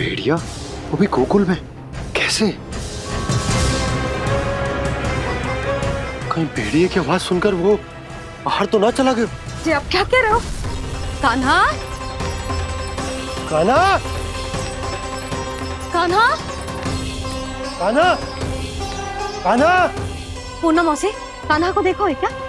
भेड़िया वो भी गोकुल में कैसे? कहीं भेड़िए की आवाज सुनकर वो बाहर तो ना चला गया? जी आप क्या कह रहे हो? कान्हा, कान्हा, कान्हा, कान्हा, कान्हा। पूनम मौसी, कान्हा को देखो है क्या?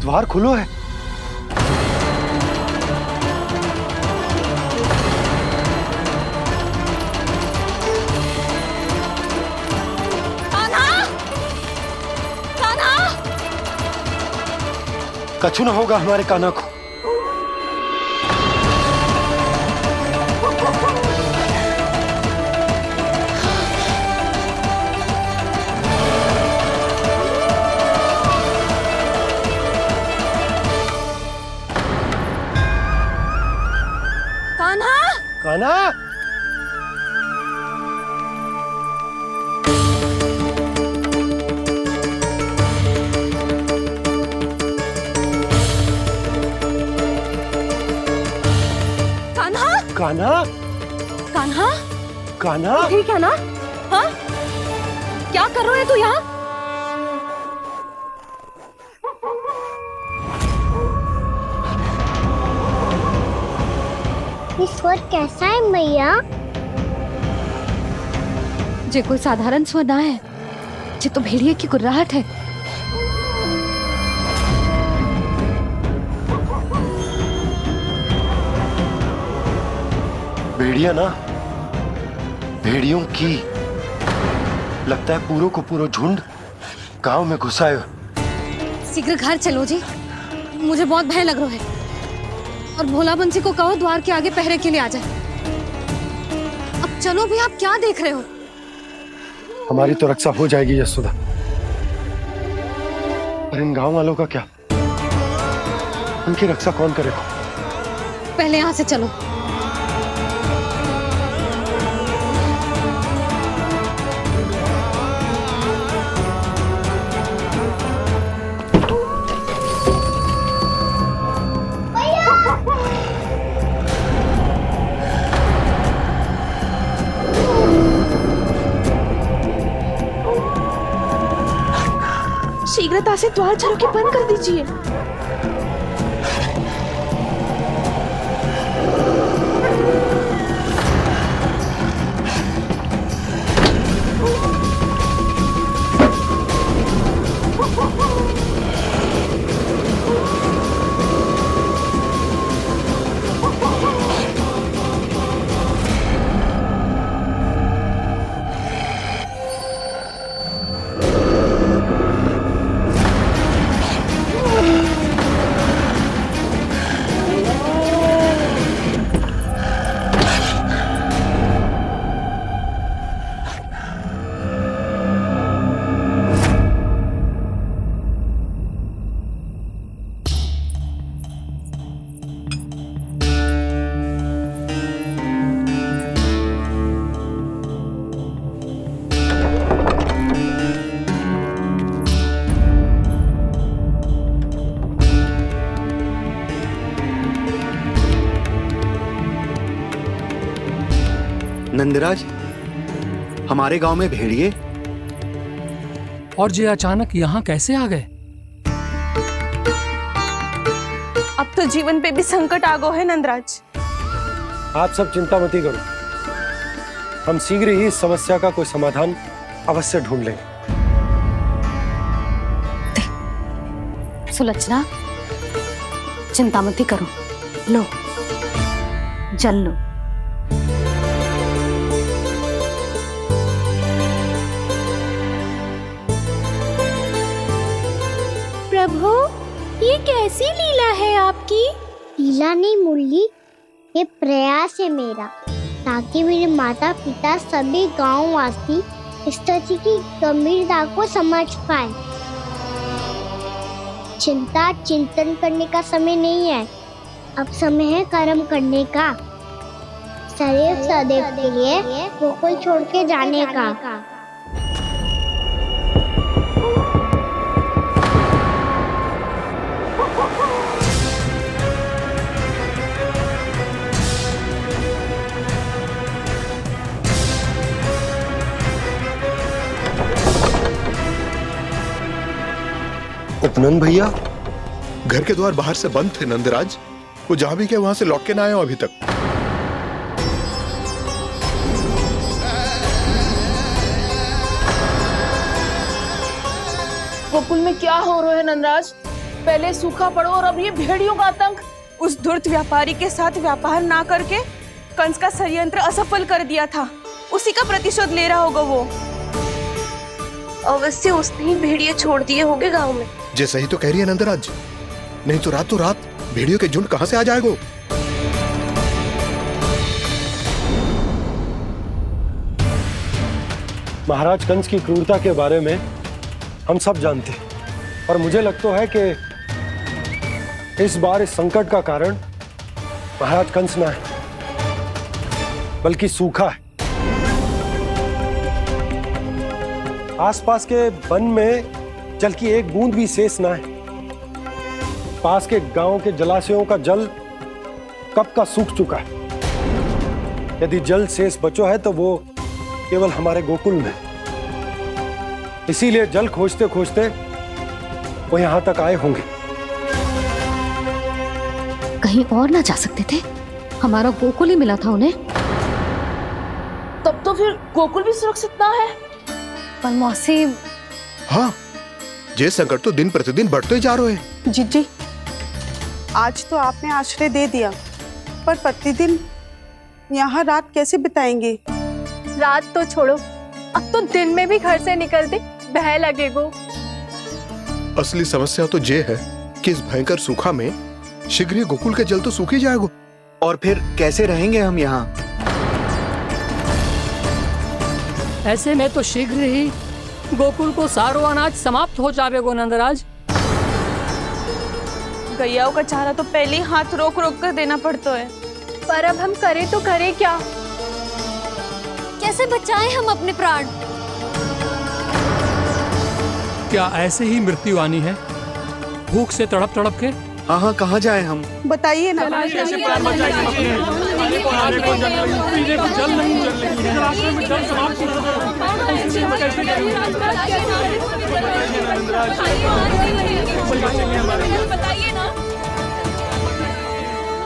द्वार खुलो है। कान्हा, कान्हा, कछु ना होगा हमारे कान्हा को। कान्हा, कान्हा, कान्हा, कान्हा, कान्हा, कान्हा। ठीक है ना? हाँ, क्या कर रहे हो तू यहाँ? ये स्वर कैसा है मैया? जे कोई साधारण स्वर ना है, जे तो भेड़िए की गुर्राहट है। भेड़िया ना, भेड़ियों की लगता है पूरों को पूरा झुंड गांव में घुसा है। शीघ्र घर चलो जी, मुझे बहुत भय लग रहा है। और भोला बंसी को कहो द्वार के आगे पहरे के लिए आ जाए। अब चलो भी, आप क्या देख रहे हो? हमारी तो रक्षा हो जाएगी यशोदा, पर इन गांव वालों का क्या? उनकी रक्षा कौन करेगा? पहले यहाँ से चलो। शीघ्रता से द्वार चारों के बंद कर दीजिए। नंदराज, हमारे गांव में भेड़िए और ये अचानक यहाँ कैसे आ गए? अब तो जीवन पे भी संकट आ गो है नंदराज। आप सब चिंता मत करो, हम शीघ्र ही इस समस्या का कोई समाधान अवश्य ढूंढ लेंगे। सुलक्षणा, चिंता मत करो, लो जल लो। प्रभु, ये कैसी लीला है आपकी? लीला नहीं मुरली, ये प्रयास है मेरा, ताकि मेरे माता पिता सभी गांव वासी स्थिति की गंभीरता को समझ पाए। चिंता चिंतन करने का समय नहीं है, अब समय है कर्म करने का, सदैव सदैव के लिए गोकुल छोड़ के जाने का। उपनंद भैया, घर के द्वार बाहर से बंद थे नंदराज। वो जहां भी गए वहां से लौट के ना आए हो अभी तक। गोकुल में क्या हो रहा है नंदराज? पहले सूखा पड़ो और अब ये भेड़ियों का आतंक। उस धूर्त व्यापारी के साथ व्यापार ना करके कंस का षड्यंत्र असफल कर दिया था, उसी का प्रतिशोध ले रहा होगा वो। अवश्य उसने ही भेड़िए छोड़ दिए होंगे गांव में। जैसा ही तो कह रही है नंदराज, नहीं तो रात भेड़ियों के झुंड कहां से आ जाएगा? महाराज कंस की क्रूरता के बारे में हम सब जानते हैं, और मुझे लगता है कि इस बार इस संकट का कारण महाराज कंस ना है, बल्कि सूखा है। आसपास के वन में जल की एक बूंद भी शेष ना है। पास के गांव के जलाशयों का जल कब का सूख चुका है। यदि जल शेष बचो है तो वो केवल हमारे गोकुल में। इसीलिए जल खोजते खोजते वो यहां तक आए होंगे। कहीं और ना जा सकते थे? हमारा गोकुल ही मिला था उन्हें। तब तो फिर गोकुल भी सुरक्षित ना है। पर मौसी, हाँ, ये संकट तो दिन प्रतिदिन बढ़ते जा रहे हैं। जीजी, आज तो आपने आश्रय दे दिया, पर प्रतिदिन यहाँ रात कैसे बिताएंगे? रात तो छोड़ो, अब तो दिन में भी घर से निकलते भय लगेगो। असली समस्या तो ये है कि इस भयंकर सूखा में शीघ्र ही गोकुल के जल तो सूख ही जाएगा। और फिर कैसे रहेंगे हम यहाँ? ऐसे में तो शीघ्र ही गोकुल को सारो अनाज समाप्त हो जाएगो नंदराज। गैयाओं का चारा तो पहले ही हाथ रोक रोक कर देना पड़ता है, पर अब हम करें तो करें क्या? कैसे बचाएं हम अपने प्राण? क्या ऐसे ही मृत्यु आनी है, भूख से तड़प तड़प के? हाँ, कहाँ जाए हम? बताइए ना।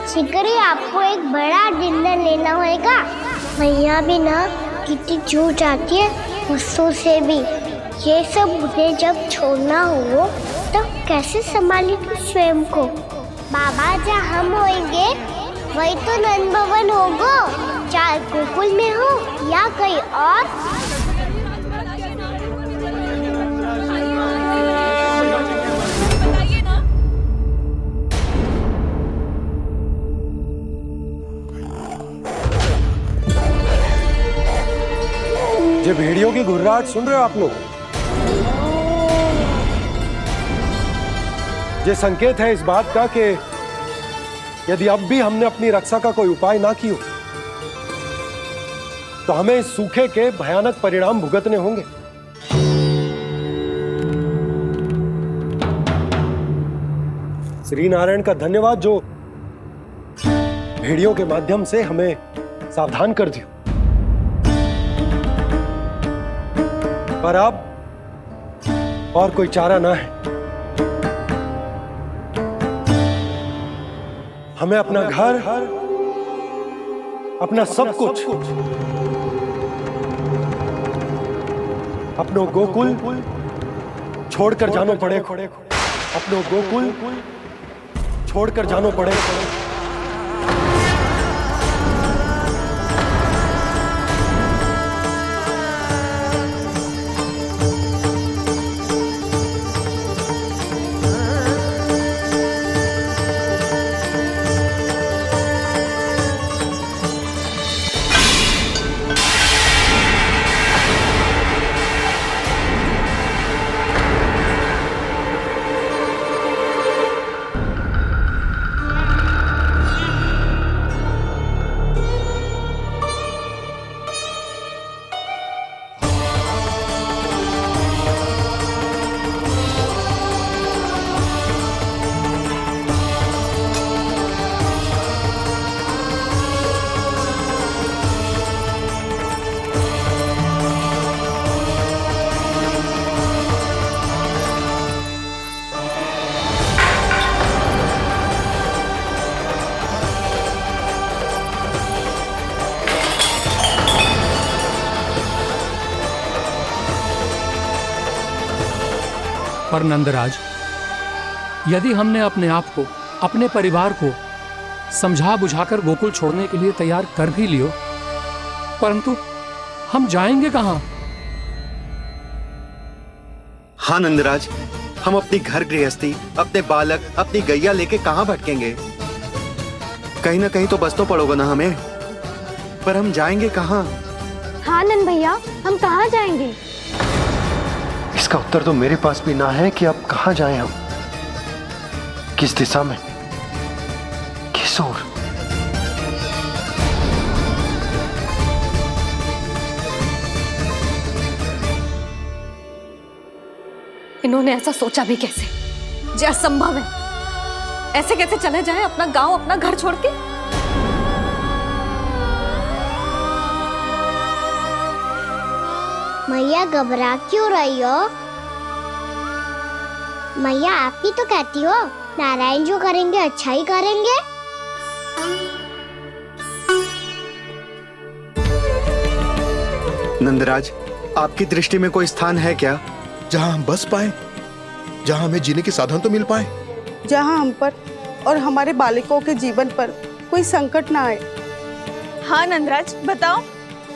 शीघ्र ही आपको एक बड़ा डिनर लेना होगा। भैया भी ना कितनी जूझ जाती है गुस्सों से भी। ये सब मुझे जब छोड़ना हो तो कैसे संभालेंगे स्वयं को? बाबा जहाँ हम होंगे वही तो नंद भवन होगा, चाहे गोकुल में हो या कहीं और। ये भेड़ियों की घुर्राहट सुन रहे हो आप लोग? ये संकेत है इस बात का कि यदि अब भी हमने अपनी रक्षा का कोई उपाय ना किया तो हमें इस सूखे के भयानक परिणाम भुगतने होंगे। श्री नारायण का धन्यवाद जो भेड़ियों के माध्यम से हमें सावधान कर दिया। पर अब और कोई चारा ना है। हमें अपना घर, अपना सब कुछ, अपनो गोकुल छोड़कर जानो पड़े। अपनो गोकुल छोड़कर जानो पड़े। पर नंदराज, यदि हमने अपने आप को, अपने परिवार को समझा बुझाकर गोकुल छोड़ने के लिए तैयार कर भी लियो, परंतु हम जाएंगे कहां? हाँ नंदराज, हम अपनी घर गृहस्थी, अपने बालक, अपनी गैया लेके कहाँ भटकेंगे? कहीं ना कहीं तो बस तो पड़ोगा ना हमें, पर हम जाएंगे कहाँ? हाँ नंद भैया, हम कहाँ जाएंगे? इसका उत्तर तो मेरे पास भी ना है कि अब कहाँ जाएं हम, किस दिशा में, किस ओर। इन्होंने ऐसा सोचा भी कैसे? जो असंभव है। ऐसे कैसे चले जाएं अपना गांव, अपना घर छोड़ के? मैया घबरा क्यों रही हो? मैया आप ही तो कहती हो नारायण जो करेंगे अच्छा ही करेंगे। नंदराज, आपकी दृष्टि में कोई स्थान है क्या जहां हम बस पाए, जहां हमें जीने के साधन तो मिल पाए, जहाँ हम पर और हमारे बालकों के जीवन पर कोई संकट ना आए। हाँ नंदराज, बताओ,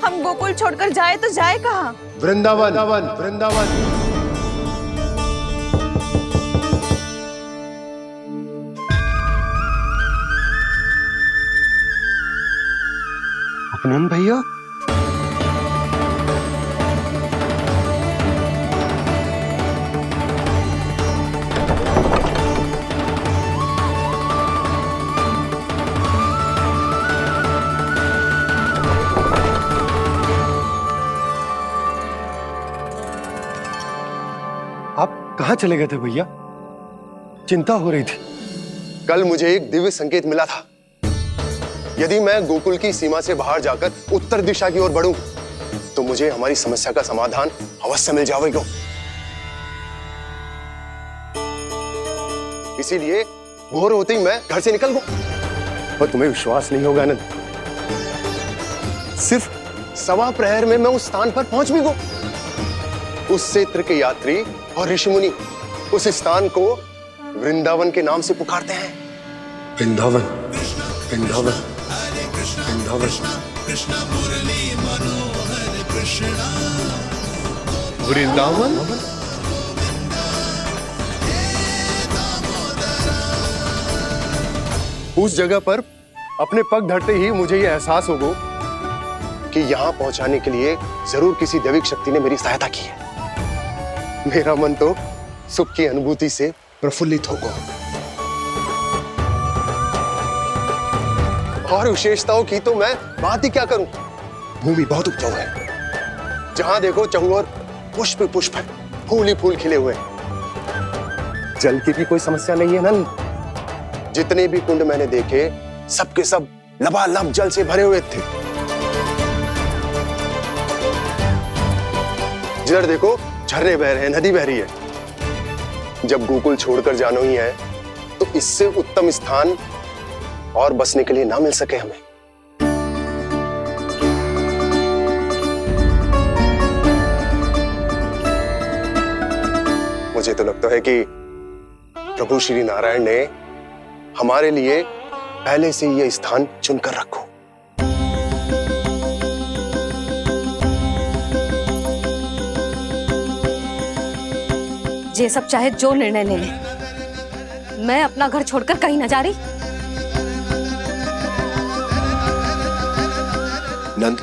हम गोकुल छोड़कर जाए तो जाए कहाँ? वृंदावन, वृंदावन। उपनंद भैया, आप कहाँ चले गए थे भैया? चिंता हो रही थी। कल मुझे एक दिव्य संकेत मिला था। यदि मैं गोकुल की सीमा से बाहर जाकर उत्तर दिशा की ओर बढ़ूं, तो मुझे हमारी समस्या का समाधान अवश्य मिल जाएगा। इसीलिए भोर होते ही मैं घर से निकल गया। और तुम्हें विश्वास नहीं होगा आनंद, सिर्फ सवा प्रहर में मैं उस स्थान पर पहुंच भी गया। उस क्षेत्र के यात्री और ऋषि मुनि उस स्थान को वृंदावन के नाम से पुकारते हैं। वृंदावन, वृंदावन, वृंदावन। वृंदावन? उस जगह पर अपने पग धरते ही मुझे यह एहसास होगा कि यहां पहुंचाने के लिए जरूर किसी दैविक शक्ति ने मेरी सहायता की है। मेरा मन तो सुख की अनुभूति से प्रफुल्लित होगा। और विशेषताओं की तो मैं बात ही क्या करूं। भूमि बहुत उपजाऊ है, जहां देखो चहुओर पुष्प पुष्प, फूल ही फूल खिले हुए। जल की भी कोई समस्या नहीं है नंद। जितने भी कुंड मैंने देखे, सबके सब लबालब जल से भरे हुए थे। जिधर देखो झरने बह रहे हैं, नदी बह रही है। जब गोकुल छोड़कर जाना ही है, तो इससे उत्तम स्थान और बसने के लिए ना मिल सके हमें। मुझे तो लगता है कि प्रभु श्री नारायण ने हमारे लिए पहले से यह स्थान चुनकर रखो। ये सब चाहे जो निर्णय ले ले, मैं अपना घर छोड़कर कहीं न जा रही। नंद,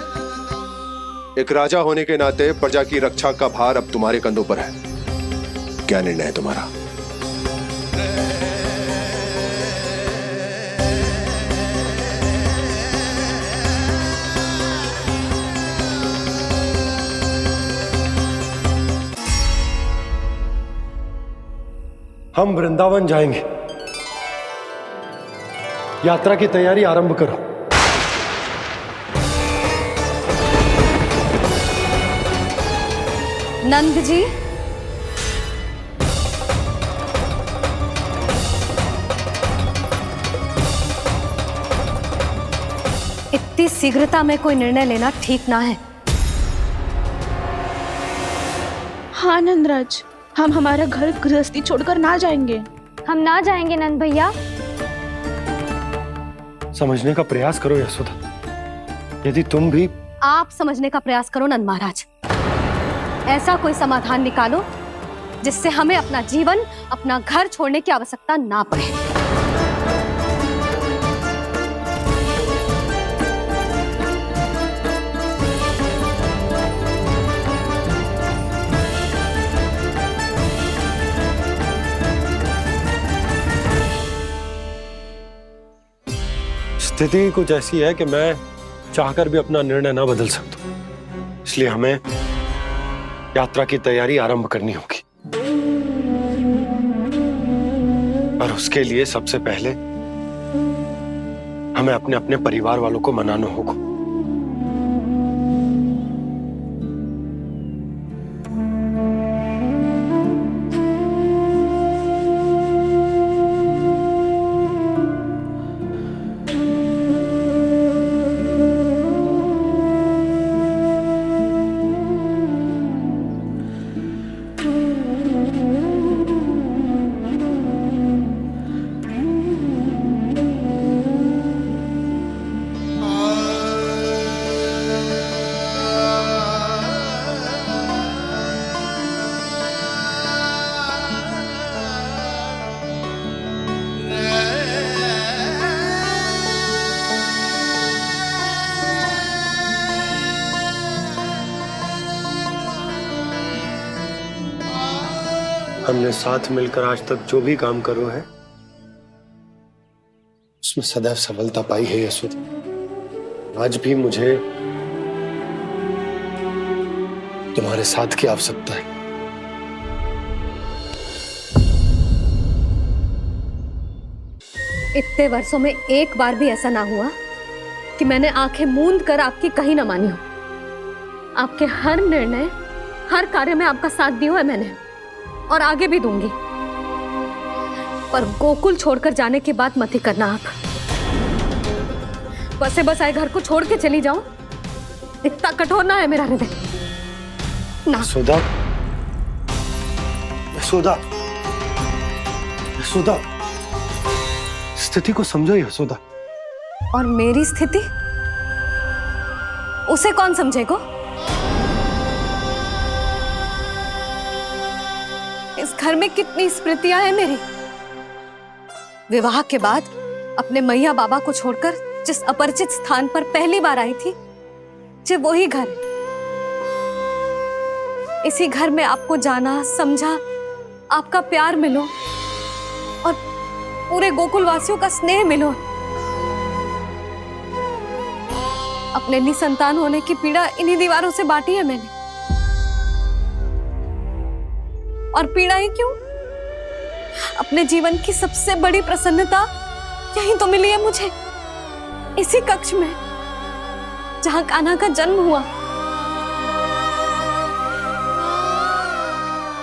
एक राजा होने के नाते प्रजा की रक्षा का भार अब तुम्हारे कंधों पर है। क्या निर्णय है तुम्हारा? हम वृंदावन जाएंगे। यात्रा की तैयारी आरंभ करो। नंद जी, इतनी शीघ्रता में कोई निर्णय लेना ठीक ना है। हाँ नंदराज, हम हमारा घर गृहस्थी छोड़कर ना जाएंगे। हम ना जाएंगे नंद भैया। समझने का प्रयास करो यशोदा। यदि तुम भी आप समझने का प्रयास करो नंद महाराज। ऐसा कोई समाधान निकालो जिससे हमें अपना जीवन, अपना घर छोड़ने की आवश्यकता ना पड़े। स्थिति कुछ ऐसी है कि मैं चाहकर भी अपना निर्णय ना बदल सकता, इसलिए हमें यात्रा की तैयारी आरंभ करनी होगी। और उसके लिए सबसे पहले हमें अपने अपने परिवार वालों को मनाना होगा। हमने साथ मिलकर आज तक जो भी काम करो है उसमें सदैव सफलता पाई है यशोदा। आज भी मुझे तुम्हारे साथ की आवश्यकता है। इतने वर्षों में एक बार भी ऐसा ना हुआ कि मैंने आंखें मूंद कर आपकी कहीं ना मानी हो। आपके हर निर्णय, हर कार्य में आपका साथ दिया है मैंने, और आगे भी दूंगी। पर गोकुल छोड़कर जाने की बात मत ही करना आप। बसे बसाए घर को छोड़ के चली जाऊं, इतना कठोर ना है मेरा हृदय ना। यशोदा, यशोदा, यशोदा, स्थिति को समझो यशोदा। और मेरी स्थिति उसे कौन समझेगा? इस घर में कितनी स्मृतियां हैं मेरी। विवाह के बाद अपने मैया बाबा को छोड़कर जिस अपरिचित स्थान पर पहली बार आई थी, जो वही घर है। इसी घर में आपको जाना, समझा, आपका प्यार मिलो और पूरे गोकुल वासियों का स्नेह मिलो। अपने निसंतान होने की पीड़ा इन्हीं दीवारों से बांटी है मैंने। और पीड़ा ही क्यों? अपने जीवन की सबसे बड़ी प्रसन्नता यहीं तो मिली है मुझे, इसी कक्ष में जहां कान्हा का जन्म हुआ।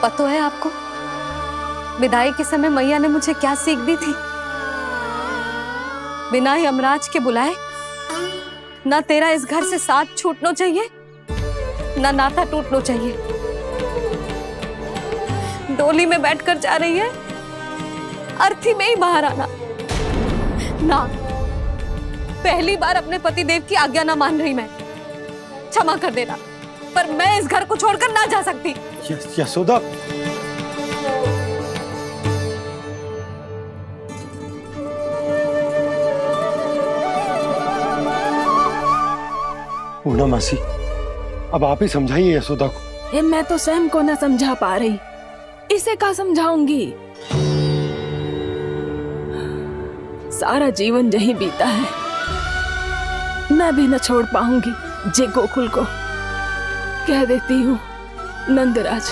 पता है आपको, विदाई के समय मैया ने मुझे क्या सीख दी थी? बिना यमराज के बुलाए ना तेरा इस घर से साथ छूटना चाहिए, ना नाता टूटना चाहिए। डोली में बैठकर जा रही है, अर्थी में ही बाहर आना ना। पहली बार अपने पति देव की आज्ञा ना मान रही मैं, क्षमा कर देना, पर मैं इस घर को छोड़कर ना जा सकती। यशोदा, पूर्णा मासी, अब आप ही समझाइए यशोदा को। ये मैं तो स्वयं को न समझा पा रही, इसे क्या समझाऊंगी? सारा जीवन यही बीता है, मैं भी न छोड़ पाऊंगी जे गोकुल को। कह देती हूँ नंदराज।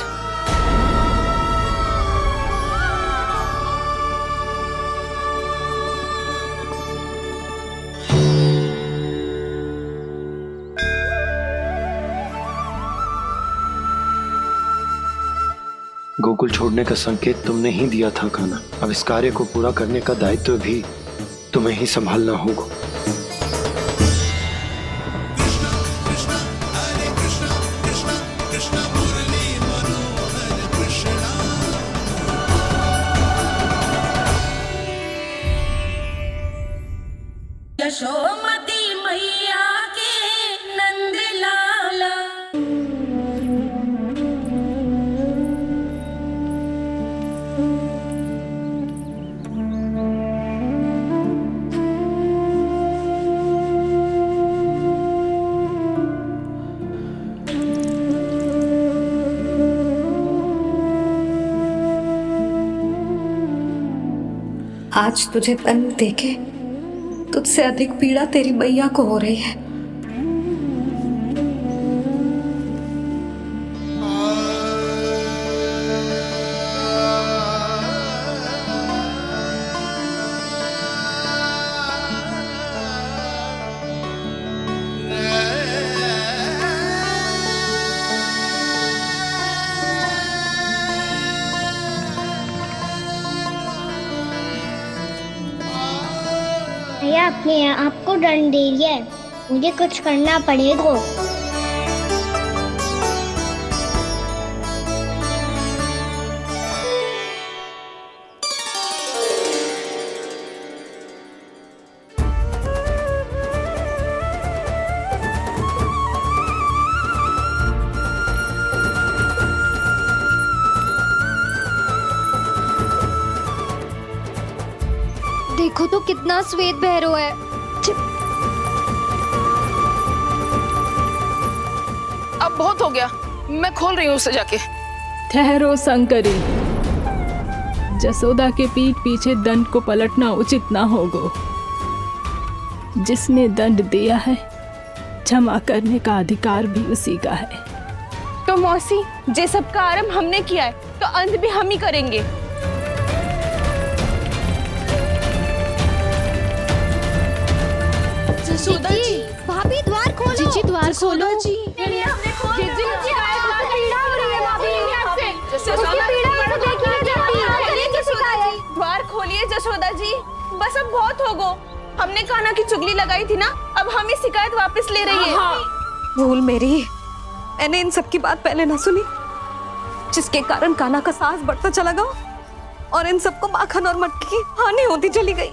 गोकुल छोड़ने का संकेत तुमने ही दिया था कान्हा। अब इस कार्य को पूरा करने का दायित्व भी तुम्हें ही संभालना होगा। कृष्ण कृष्ण कृष्ण मुरली मनोहर कृष्ण आज तुझे तन देके तुझसे अधिक पीड़ा तेरी मैया को हो रही है। भैया अपने आपको दंड दे रही है, मुझे कुछ करना पड़ेगा। देखो तो कितना श्वेत बह रहा है। अब बहुत हो गया, मैं खोल रही हूँ उसे जाके। ठहरो शंकरी, जसोदा के पीठ पीछे दंड को पलटना उचित ना होगा। जिसने दंड दिया है क्षमा करने का अधिकार भी उसी का है। तो मौसी, जे सब का आरंभ हमने किया है तो अंत भी हम ही करेंगे। जसोदा जी, भाभी द्वार खोलो। जीजी द्वार खोलो। द्वार खोलिए जसोदा जी, बस अब बहुत हो गो। हमने कान्हा की चुगली लगाई थी ना, अब हम ही शिकायत वापस ले रही है। भूल मेरी, मैंने इन सब की बात पहले ना सुनी, जिसके कारण कान्हा का साहस बढ़ता चला गया और इन सबको माखन और मटकी की हानि होती चली गई।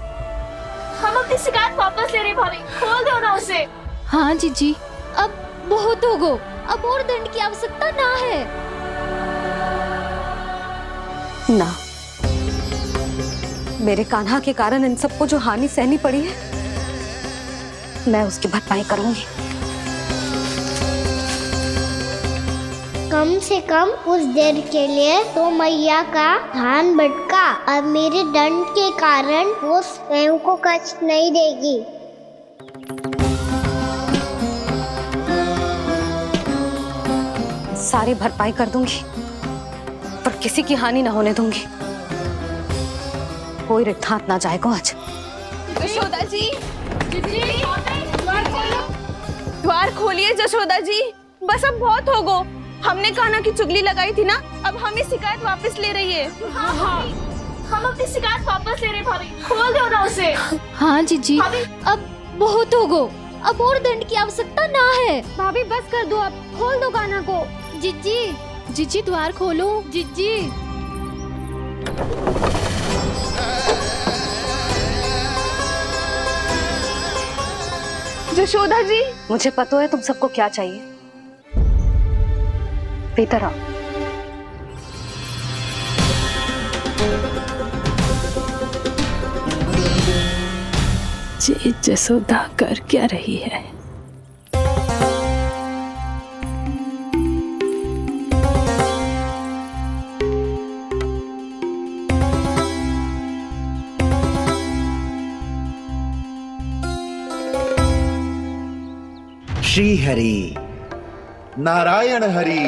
हम अपनी शिकायत वापस ले रहे भाभी, खोल दो ना उसे। हाँ जीजी, अब बहुत हो गो, अब और दंड की आवश्यकता ना है। ना, मेरे कान्हा के कारण इन सबको जो हानि सहनी पड़ी है, मैं उसकी भरपाई करूंगी। कम से कम उस देर के लिए तो मैया का ध्यान भटका और मेरे दंड के कारण वो स्वयं को कष्ट नहीं देगी। सारी भरपाई कर दूंगी, पर किसी की हानि ना होने दूंगी। कोई रिक्त हाथ ना जाएगा आज। जशोदा जी, द्वार खोलिए जशोदा जी, बस अब बहुत हो गो। हमने कान्हा की चुगली लगाई थी ना, अब हम ही शिकायत वापस ले रही है। हम अपनी शिकायत वापस ले रहे भाभी, खोल दो ना उसे। हाँ जीजी, अब बहुत हो गो, अब और दंड की आवश्यकता ना है। भाभी बस कर दो, अब खोल दो कान्हा को। जीजी, जीजी द्वार खोलो। जीजी। जशोदा जी, मुझे पता है तुम सबको क्या चाहिए। भीतर आओ। ये जसोदा कर क्या रही है? श्री हरि, नारायण हरि।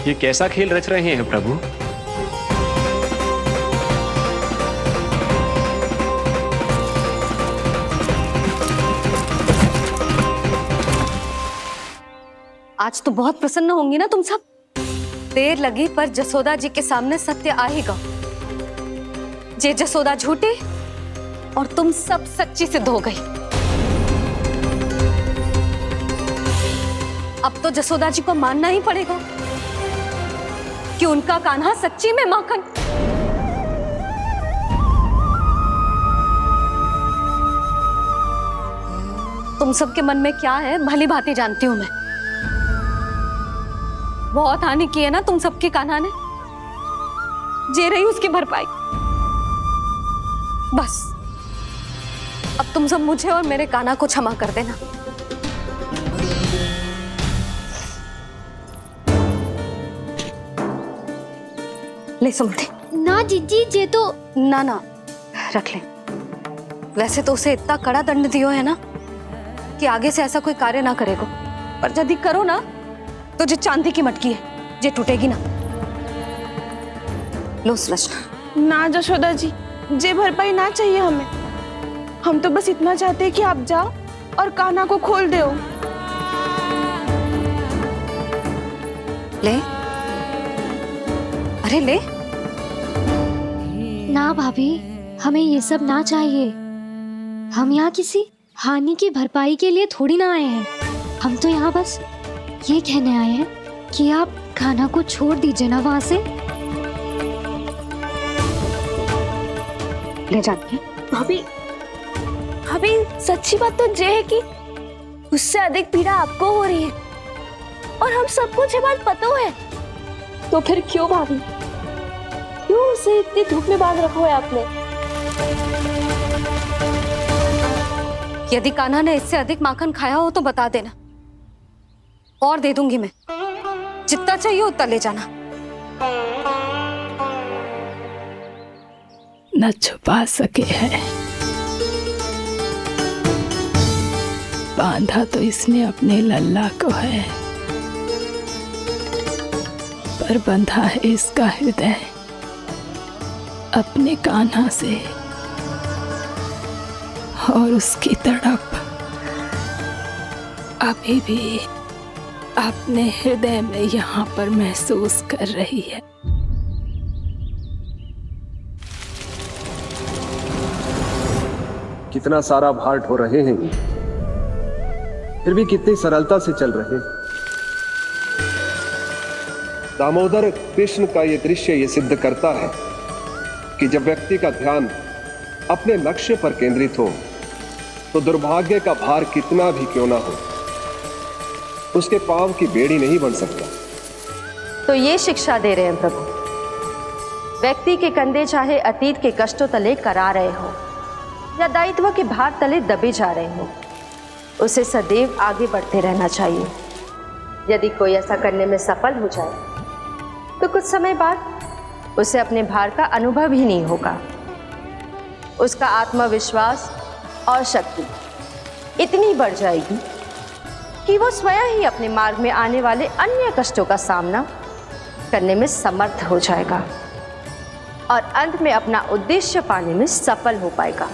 ये कैसा खेल रच रहे हैं प्रभु? आज तो बहुत प्रसन्न होंगी ना तुम सब। देर लगी पर जसोदा जी के सामने सत्य आएगा। जे जसोदा झूठी और तुम सब सच्ची सिद्ध हो गई। अब तो जसोदा जी को मानना ही पड़ेगा कि उनका कान्हा सच्ची में माखन। तुम सबके मन में क्या है भली भांति जानती हूं मैं। बहुत हानि की है ना तुम सबकी कान्हा ने, जे रही उसकी भरपाई। बस अब तुम सब मुझे और मेरे कान्हा को क्षमा कर देना। ले सुमति। ना जीजी, जे तो ना ना रख ले। वैसे तो उसे इतना कड़ा दंड दियो है ना कि आगे से ऐसा कोई कार्य ना करेगा, पर यदि करो ना तो जो चांदी की मटकी है जे टूटेगी ना। लो सुलक्षणा। ना जशोदा जी, जे भरपाई ना चाहिए हमें। हम तो बस इतना चाहते हैं कि आप जाओ और कान्हा को खोल दो। ले, अरे ले। ना भाभी, हमें ये सब ना चाहिए। हम यहाँ किसी हानि की भरपाई के लिए थोड़ी ना आए हैं। हम तो यहाँ बस ये कहने आए हैं कि आप कान्हा को छोड़ दीजिए ना वहाँ से। ले जाते भाभी, भाभी सच्ची बात तो ये है कि उससे अधिक पीड़ा आपको हो रही है और हम सबको ये बात पता है। तो फिर क्यों भाभी, क्यों उसे इतनी धूप में बांध रखा है आपने? यदि कान्हा ने इससे अधिक माखन खाया हो तो बता देना, और दे दूंगी मैं। जितना चाहिए उतना ले जाना। न छुपा सके है, बांधा तो इसने अपने लल्ला को है, पर बंधा है इसका हृदय अपने कान्हा से। और उसकी तड़प अभी भी अपने हृदय में यहाँ पर महसूस कर रही है। कितना सारा भार ढो रहे हैं, फिर भी कितनी सरलता से चल रहे हैं। दामोदर कृष्ण का ये दृश्य ये सिद्ध करता है कि जब व्यक्ति का ध्यान अपने लक्ष्य पर केंद्रित हो तो दुर्भाग्य का भार कितना भी क्यों ना हो, उसके पांव की बेड़ी नहीं बन सकता। तो ये शिक्षा दे रहे हैं प्रभु, व्यक्ति के कंधे चाहे अतीत के कष्टों तले करा रहे हो या दायित्व के भार तले दबे जा रहे हो, उसे सदैव आगे बढ़ते रहना चाहिए। यदि कोई ऐसा करने में सफल हो जाए तो कुछ समय बाद उसे अपने भार का अनुभव ही नहीं होगा। उसका आत्मविश्वास और शक्ति इतनी बढ़ जाएगी कि वो स्वयं ही अपने मार्ग में आने वाले अन्य कष्टों का सामना करने में समर्थ हो जाएगा और अंत में अपना उद्देश्य पाने में सफल हो पाएगा।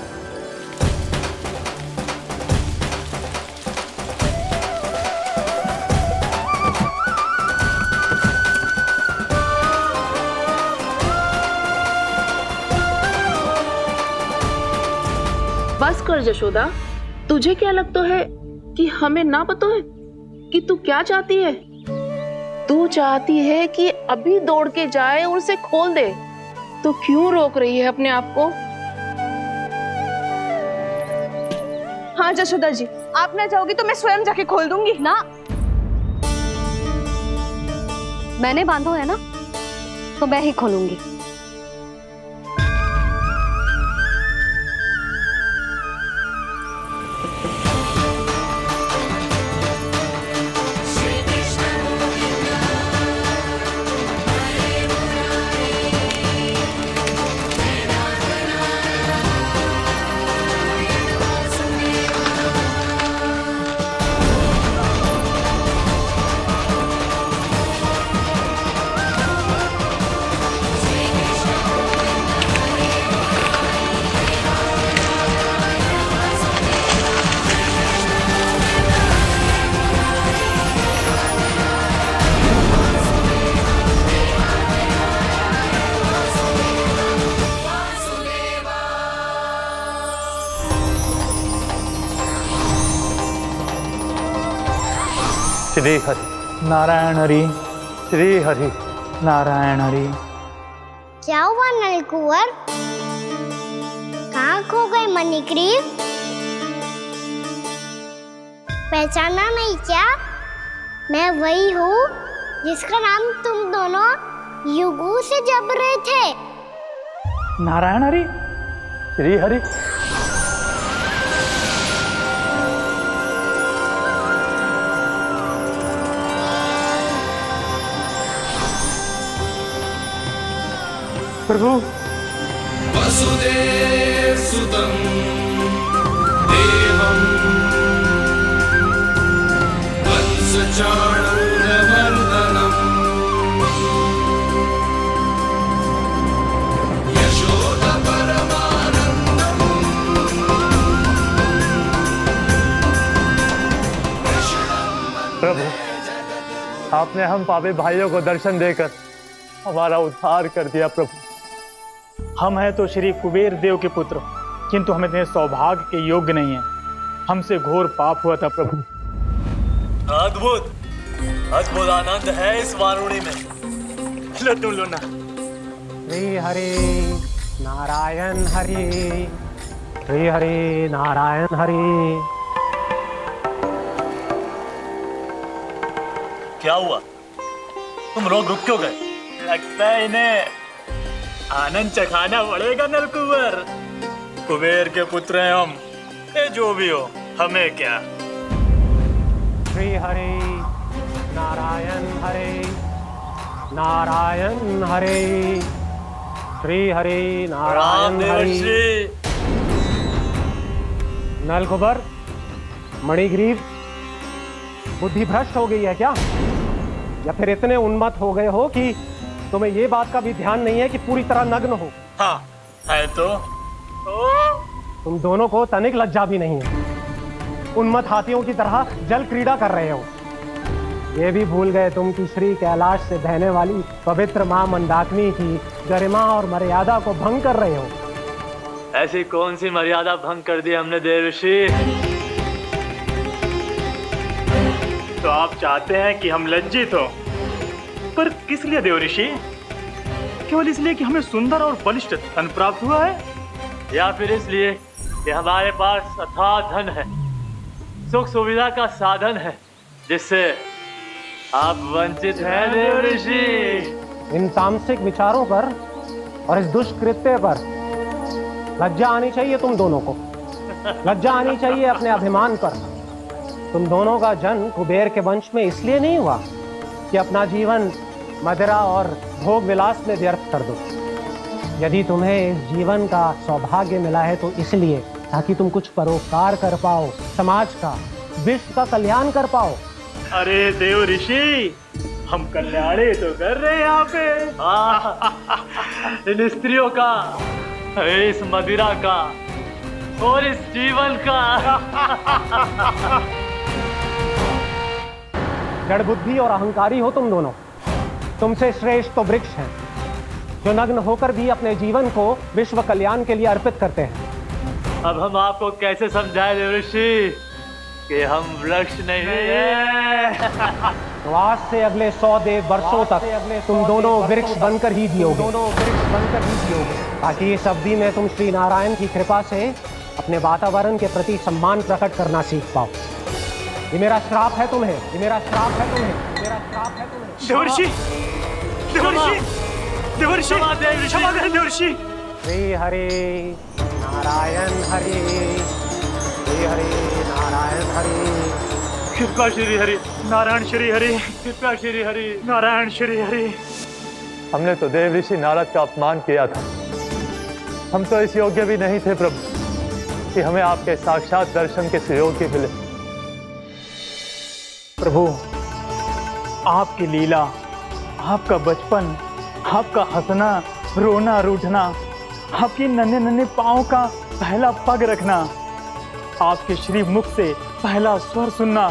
बस कर जशोदा, तुझे क्या लगता है कि हमें ना पता है कि तू क्या चाहती है? तू चाहती है कि अभी दौड़ के जाए और उसे खोल दे, तो क्यों रोक रही है अपने आप को? हाँ जशोदा जी, आप ना जाओगी तो मैं स्वयं जाके खोल दूंगी। ना, मैंने बांधो है ना, तो मैं ही खोलूंगी। श्री हरि नारायण हरि, श्री हरि नारायण हरि। क्या हुआ नलकुंवर? कहाँ खो गए मणिग्रीव? पहचाना नहीं क्या? मैं वही हूँ जिसका नाम तुम दोनों युगों से जप रहे थे। नारायण हरि, श्री हरि। प्रभु वसुदेव सुतं देवं वंशचाणूरमर्दनम् यशोदपरमानन्दम् प्रभु, आपने हम पापी भाइयों को दर्शन देकर हमारा उद्धार कर दिया। प्रभु, हम हैं तो श्री कुबेर देव के पुत्र, किंतु हम इतने सौभाग्य के योग्य नहीं हैं। हमसे घोर पाप हुआ था प्रभु। अद्भुत अद्भुत आनंद है इस वारुणी में। लड्डू लो ना। श्री हरि नारायण हरि, श्री हरि नारायण हरि। क्या हुआ? तुम लोग रुक क्यों गए? लगता है इन्हें आनंद चखाना पड़ेगा नलकुबर। कुबेर के पुत्र हैं हम, ये जो भी हो हमें क्या। श्री हरि नारायण हरि, नारायण हरि, श्री हरि नारायण हरि। नलकुबर, मणिग्रीव, बुद्धि भ्रष्ट हो गई है क्या? या फिर इतने उन्मत्त हो गए हो कि तुम्हें ये बात का भी ध्यान नहीं है कि पूरी तरह नग्न हो? हाँ है तो। तुम दोनों को तनिक लज्जा भी नहीं है। उन्मत्त हाथियों की तरह जल क्रीड़ा कर रहे हो। ये भी भूल गए तुम कि श्री कैलाश से बहने वाली पवित्र मां मंदाकिनी की गरिमा और मर्यादा को भंग कर रहे हो। ऐसी कौन सी मर्यादा भंग कर दी हमने देवर्षि? तो आप चाहते हैं कि हम लज्जित हो, पर किस लिए देवर्षि? केवल इसलिए कि हमें सुंदर और बलिष्ठ धन प्राप्त हुआ है, या फिर इसलिए कि हमारे पास अथाह धन है, सुख सुविधा का साधन है, जिससे आप वंचित हैं देवर्षि? इन तामसिक विचारों पर और इस दुष्कृत्य पर लज्जा आनी चाहिए तुम दोनों को। लज्जा आनी चाहिए अपने अभिमान पर। तुम दोनों का जन्म कुबेर के वंश में इसलिए नहीं हुआ कि अपना जीवन मदिरा और भोग विलास में व्यर्थ कर दो। यदि तुम्हें इस जीवन का सौभाग्य मिला है तो इसलिए ताकि तुम कुछ परोपकार कर पाओ, समाज का, विश्व का कल्याण कर पाओ। अरे देव ऋषि, हम कल्याण ही तो कर रहे हैं यहाँ पे। इन स्त्रियों का, इस मदिरा का और इस जीवन का। जड़ बुद्धि और अहंकारी हो तुम दोनों। तुमसे श्रेष्ठ तो वृक्ष हैं, जो नग्न होकर भी अपने जीवन को विश्व कल्याण के लिए अर्पित करते हैं। अब हम आपको कैसे समझाएं देवर्षि कि हम वृक्ष नहीं हैं? तो आज से अगले 100 देव वर्षों तक तुम दोनों वृक्ष बनकर ही जियोगे। ताकि इस अवधि में तुम श्री नारायण की कृपा से अपने वातावरण के प्रति सम्मान प्रकट करना सीख पाओ। ये मेरा श्राप है तुम्हें, ये मेरा श्राप है तुम्हें, मेरा श्राप है तुम्हें। देवर्षि, देवर्षि, देवर्षि, क्षमा करें देवर्षि। श्री हरि नारायण हरि, श्री हरि नारायण हरि। कृपा श्री हरि नारायण श्री हरि, कृपा श्री हरि नारायण श्री हरि। हमने तो देव ऋषि नारद का अपमान किया था। हम तो इस योग्य भी नहीं थे प्रभु कि हमें आपके साक्षात दर्शन के सुयोग्य मिले। प्रभु, आपकी लीला, आपका बचपन, आपका हंसना, रोना, रूठना, आपकी नन्हे नन्हे पाँव का पहला पग रखना, आपके श्री मुख से पहला स्वर सुनना,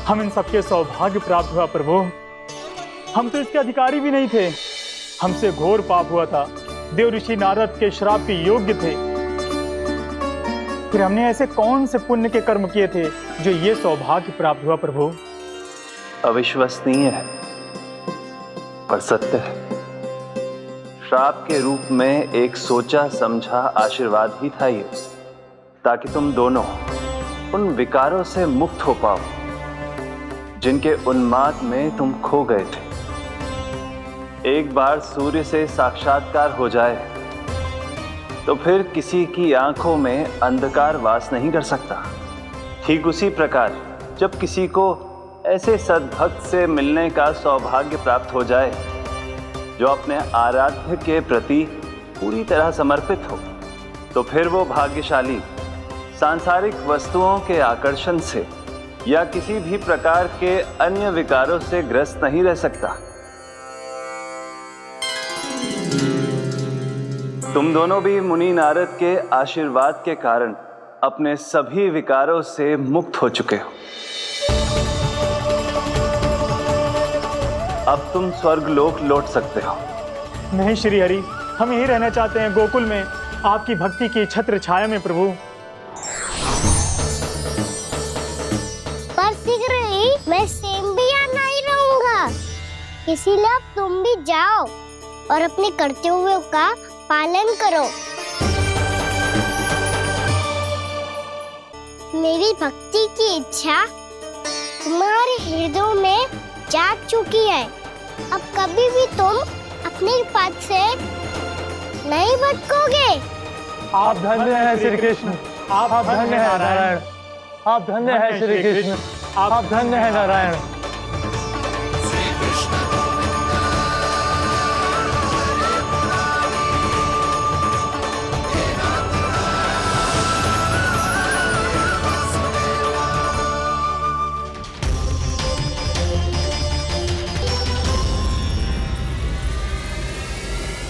हम इन सबके सौभाग्य प्राप्त हुआ प्रभु। हम तो इसके अधिकारी भी नहीं थे। हमसे घोर पाप हुआ था, देव ऋषि नारद के श्राप के योग्य थे। फिर हमने ऐसे कौन से पुण्य के कर्म किए थे जो ये सौभाग्य प्राप्त हुआ प्रभु? अविश्वसनीय है पर सत्य है। श्राप के रूप में एक सोचा समझा आशीर्वाद ही था ये, ताकि तुम दोनों उन विकारों से मुक्त हो पाओ जिनके उन्माद में तुम खो गए थे। एक बार सूर्य से साक्षात्कार हो जाए तो फिर किसी की आंखों में अंधकार वास नहीं कर सकता। ठीक उसी प्रकार जब किसी को ऐसे सद्भक्त से मिलने का सौभाग्य प्राप्त हो जाए जो अपने आराध्य के प्रति पूरी तरह समर्पित हो, तो फिर वो भाग्यशाली सांसारिक वस्तुओं के आकर्षण से या किसी भी प्रकार के अन्य विकारों से ग्रस्त नहीं रह सकता। तुम दोनों भी मुनि नारद के आशीर्वाद के कारण अपने सभी विकारों से मुक्त हो चुके हो। अब तुम स्वर्गलोक लौट सकते हो। नहीं श्री हरि, हम यही रहना चाहते हैं गोकुल में, आपकी भक्ति की छत्र छाया में प्रभु। पर शीघ्र ही मैं सेम्बिया नहीं रहूंगा, इसीलिए अब तुम भी जाओ और अपने कर्तव्यों का पालन करो। मेरी भक्ति की इच्छा तुम्हारे हृदय में जाग चुकी है। अब कभी भी तुम अपने पद से नहीं भटकोगे। आप धन्य हैं श्री कृष्ण, आप धन्य हैं नारायण, आप धन्य हैं श्री कृष्ण, आप धन्य हैं नारायण।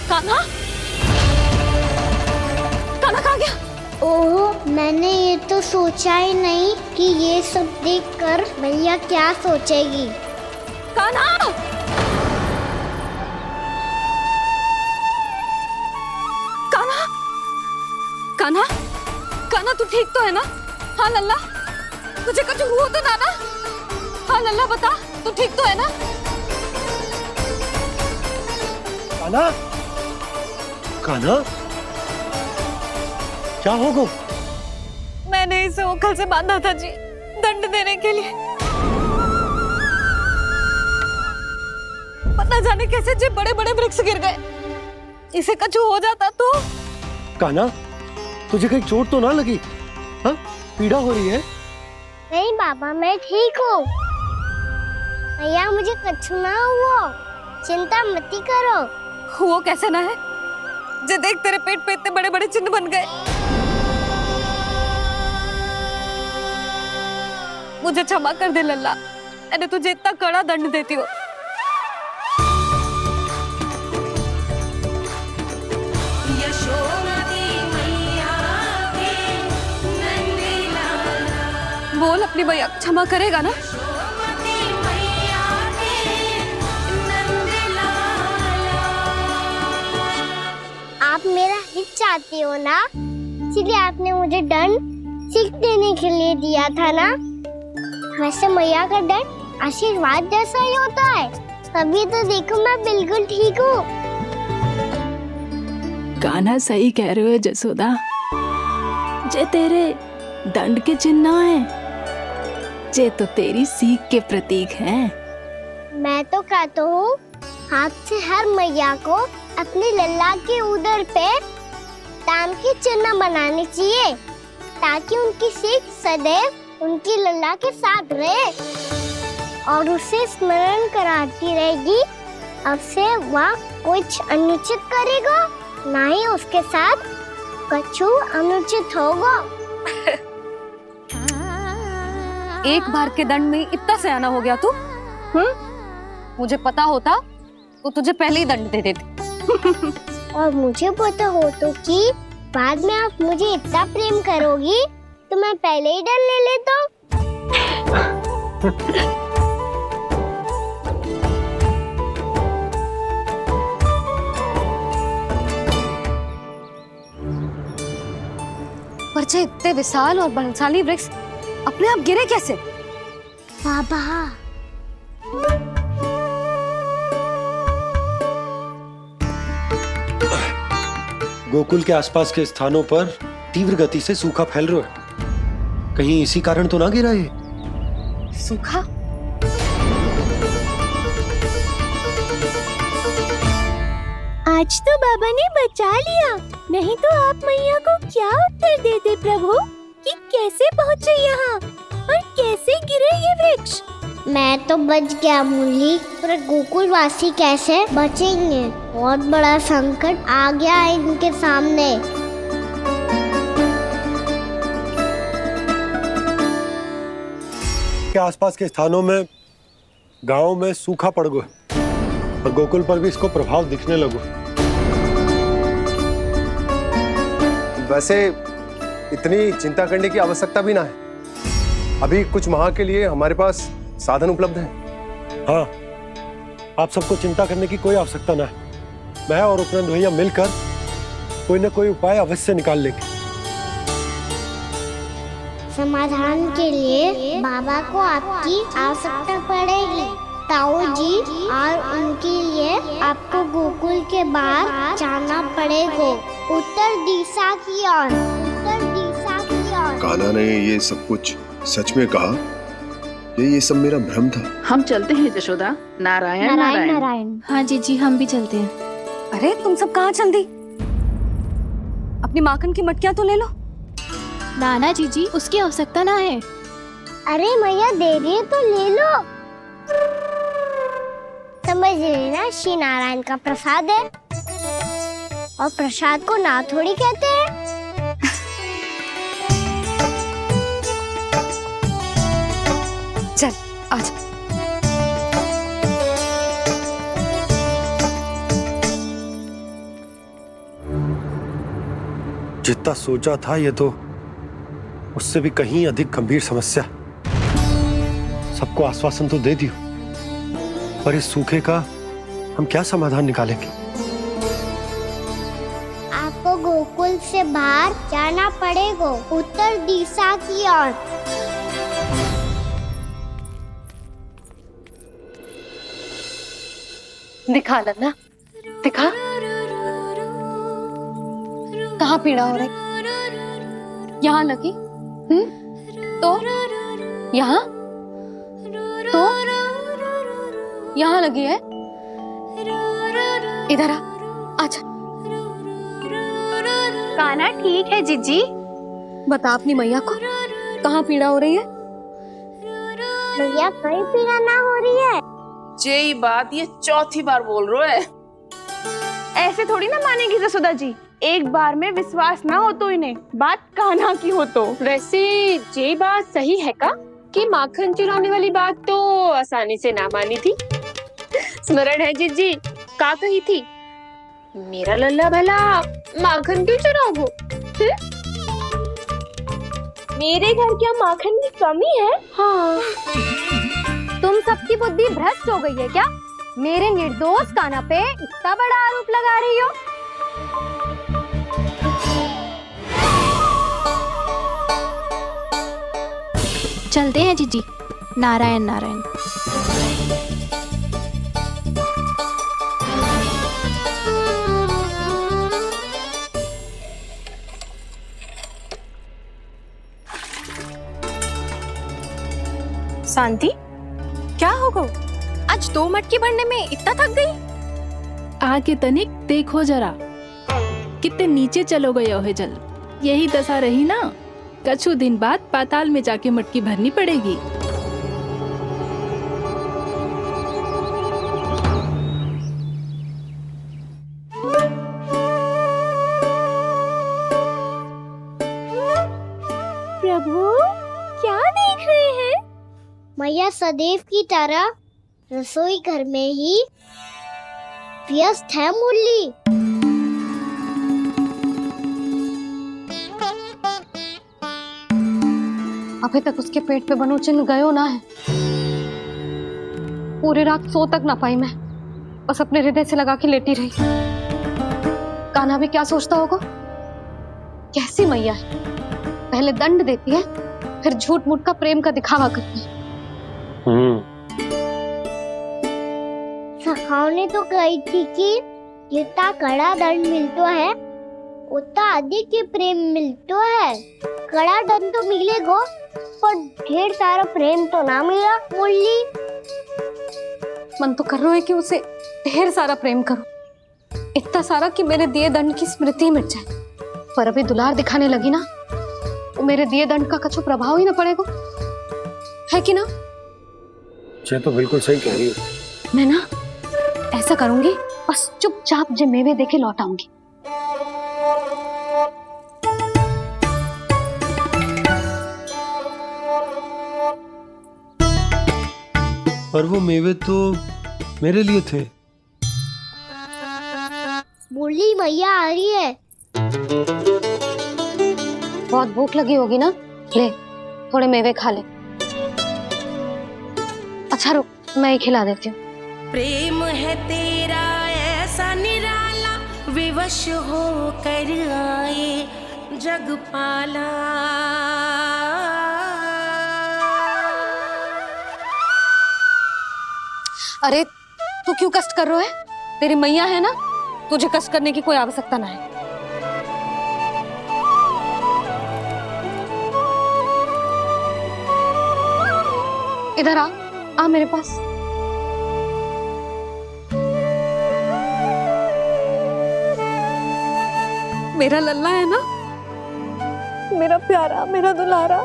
कान्हा, कान्हा कहाँ गया? ओह, मैंने ये तो सोचा ही नहीं कि ये सब देखकर भैया क्या सोचेगी। कान्हा! कान्हा! कान्हा! कान्हा तू ठीक तो है ना? हाँ लल्ला, तुझे कुछ हुआ तो ना? हाँ लल्ला बता, तू ठीक तो है ना? कान्हा, कान्हा, क्या होगा? मैंने इसे ओखल से बांधा था जी, दंड देने के लिए। पता जाने कैसे जे बड़े बड़े वृक्ष गिर गए। इसे कुछ हो जाता तो? कान्हा, तुझे कहीं चोट तो ना लगी? हाँ, पीड़ा हो रही है? नहीं बाबा, मैं ठीक हूँ। भैया मुझे कुछ ना हुआ, चिंता मत करो। वो कैसे ना है? जे देख तेरे पेट पे इतने बड़े बड़े चिन्ह बन गए। मुझे क्षमा कर दे लल्ला, मैंने तुझे इतना कड़ा दंड देती हो। बोल अपनी भैया क्षमा करेगा ना? आप मेरा हित चाहते हो ना, इसलिए आपने मुझे दंड सीख देने के लिए दिया था ना। वैसे मैया का दंड आशीर्वाद जैसा ही होता है, तभी तो देखो मैं बिल्कुल ठीक हूँ। कान्हा सही कह रहे हो जसोदा, जे तेरे दंड के चिन्ह है, जे तो तेरी सीख के प्रतीक हैं। मैं तो कहता हूँ हाथ से हर मैया को अपनी लल्ला के उदर पे ताम के चिन्ह बनाने चाहिए, ताकि उनकी सीख सदैव उनकी लल्ला के साथ रहे और उसे स्मरण कराती रहेगी। अब से वह कुछ अनुचित करेगा, ना ही उसके साथ कुछ अनुचित होगा। एक बार के दंड में इतना सयाना हो गया तू? मुझे पता होता तो तुझे पहले ही दंड दे देती। और मुझे पता हो तो कि बाद में आप मुझे इतना प्रेम करोगी तो मैं पहले ही दंड ले लेता हूँ। पर जे इतने विशाल और बलशाली वृक्ष अपने आप गिरे कैसे? बाबा, गोकुल के आसपास के स्थानों पर तीव्र गति से सूखा फैल रहा है। कहीं इसी कारण तो ना गिरा ये? सूखा? आज तो बाबा ने बचा लिया, नहीं तो आप मैया को क्या उत्तर देते प्रभु कि कैसे पहुँचे यहाँ और कैसे गिरे ये वृक्ष? मैं तो बच गया मुरली, पर गोकुलवासी कैसे बचेंगे? बहुत बड़ा संकट आ गया है इनके सामने। के आसपास के स्थानों में, गांव में सूखा पड़ गया और गोकुल पर भी इसको प्रभाव दिखने लगा। वैसे इतनी चिंता करने की आवश्यकता भी ना है। अभी कुछ माह के लिए हमारे पास साधन उपलब्ध है। हाँ, आप सबको चिंता करने की कोई आवश्यकता ना है। मैं और उपनंद भैया मिलकर कोई ना कोई उपाय अवश्य निकाल लेंगे। समाधान के लिए बाबा को आपकी आवश्यकता पड़ेगी। ताऊ जी, और उनके लिए आपको गोकुल के बाहर जाना पड़ेगा, उत्तर दिशा की ओर। उत्तर दिशा की ओर। कान्हा ने ये सब कुछ सच में कहा? ये सब मेरा भ्रम था? हम चलते हैं जशोदा। नारायण नारायण नारायण। हाँ जी, हम भी चलते हैं। अरे तुम सब कहाँ चल दी? अपनी माखन की मटकियाँ तो ले लो। नाना जी, उसकी आवश्यकता ना है। अरे मैया दे रही है तो ले लो। समझ लेना, श्री नारायण का प्रसाद है और प्रसाद को ना थोड़ी कहते हैं। चल आजा। जितना सोचा था ये तो उससे भी कहीं अधिक गंभीर समस्या। सबको आश्वासन तो दे दियो, पर इस सूखे का हम क्या समाधान निकालेंगे? आपको गोकुल से बाहर जाना पड़ेगा, उत्तर दिशा की ओर। दिखा नन्ना, दिखा। कहाँ पीड़ा हो रही? यहाँ लगी? तो यहाँ? तो यहाँ लगी है? इधर आ, आजा। कान्हा ठीक है जीजी। बता अपनी मैया को कहाँ पीड़ा हो रही है? मैया कहीं पीड़ा ना हो रही है। ये बात ये चौथी बार बोल रहे है। ऐसे थोड़ी ना मानेगी जसोदा जी। एक बार में विश्वास ना हो तो इन्हें, बात कान्हा की हो तो। वैसे ये बात सही है का कि माखन चुराने वाली बात तो आसानी से ना मानी थी। स्मरण है जीजी का कही थी, मेरा लल्ला भला माखन क्यों चुराओगे? मेरे घर क्या माखन की कमी है? हाँ। तुम सबकी बुद्धि भ्रष्ट हो गई है क्या? मेरे निर्दोष कान्हा पे इतना बड़ा आरोप लगा रही हो? चलते हैं जीजी। नारायण नारायण। शांति, क्या हो गया? आज 2 मटकी भरने में इतना थक गई? आके तनिक देखो जरा, कितने नीचे चलो गए हो जल। यही दशा रही ना, कछु दिन बाद पाताल में जाके मटकी भरनी पड़ेगी। प्रभु क्या देख रहे हैं? मैया सदैव की तरह रसोई घर में ही व्यस्त है मुरली। अभी तक उसके पेट पे बनो चिन्ह गयो ना है। पूरी रात सो तक ना पाई मैं, बस अपने हृदय से लगा के लेटी रही। कान्हा भी क्या सोचता होगा? कैसी मैया है, पहले दंड देती है, फिर झूठ मूठ का प्रेम का दिखावा करती है। सखाओ ने तो कही थी कि जितना कड़ा दंड मिलता है उतना अधिक के प्रेम मिलतो है। कड़ा धन तो मिलेगो पर ढेर सारा प्रेम तो ना मिला मुरली। मन तो कर रहा है कि उसे ढेर सारा प्रेम करूं, इतना सारा कि मेरे दिए दंड की स्मृति मिट जाए। पर अभी दुलार दिखाने लगी ना तो मेरे दिए दंड का कछु प्रभाव ही ना पड़ेगा, है कि ना? ये तो बिल्कुल सही कह रही हो। मैं ना ऐसा करूंगी, बस चुपचाप जे मेवे देखे लौट आऊंगी। पर वो मेवे तो मेरे लिए थे। मुरली मैया आ रही है। बहुत भूख लगी होगी ना, ले थोड़े मेवे खा ले। अच्छा रुक, मैं ही खिला देती हूँ। प्रेम है तेरा ऐसा निराला, विवश हो कर आए जग पाला। अरे तू क्यों कष्ट कर रहा है? तेरी मैया है ना, तुझे कष्ट करने की कोई आवश्यकता ना है। इधर आ मेरे पास। मेरा लल्ला है ना, मेरा प्यारा, मेरा दुलारा।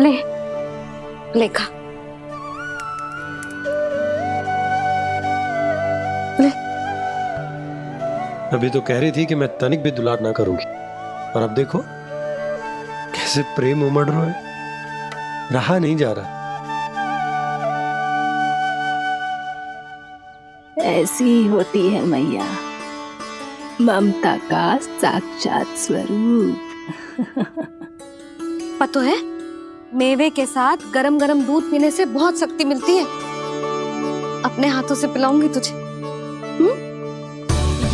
ले ले खा, ले। अभी तो कह रही थी कि मैं तनिक भी दुलार ना करूंगी, और अब देखो कैसे प्रेम उमड़ रहा है, रहा नहीं जा रहा। ऐसी ही होती है मैया, ममता का साक्षात स्वरूप। पता है, मेवे के साथ गरम गरम दूध पीने से बहुत शक्ति मिलती है। अपने हाथों से पिलाऊंगी तुझे।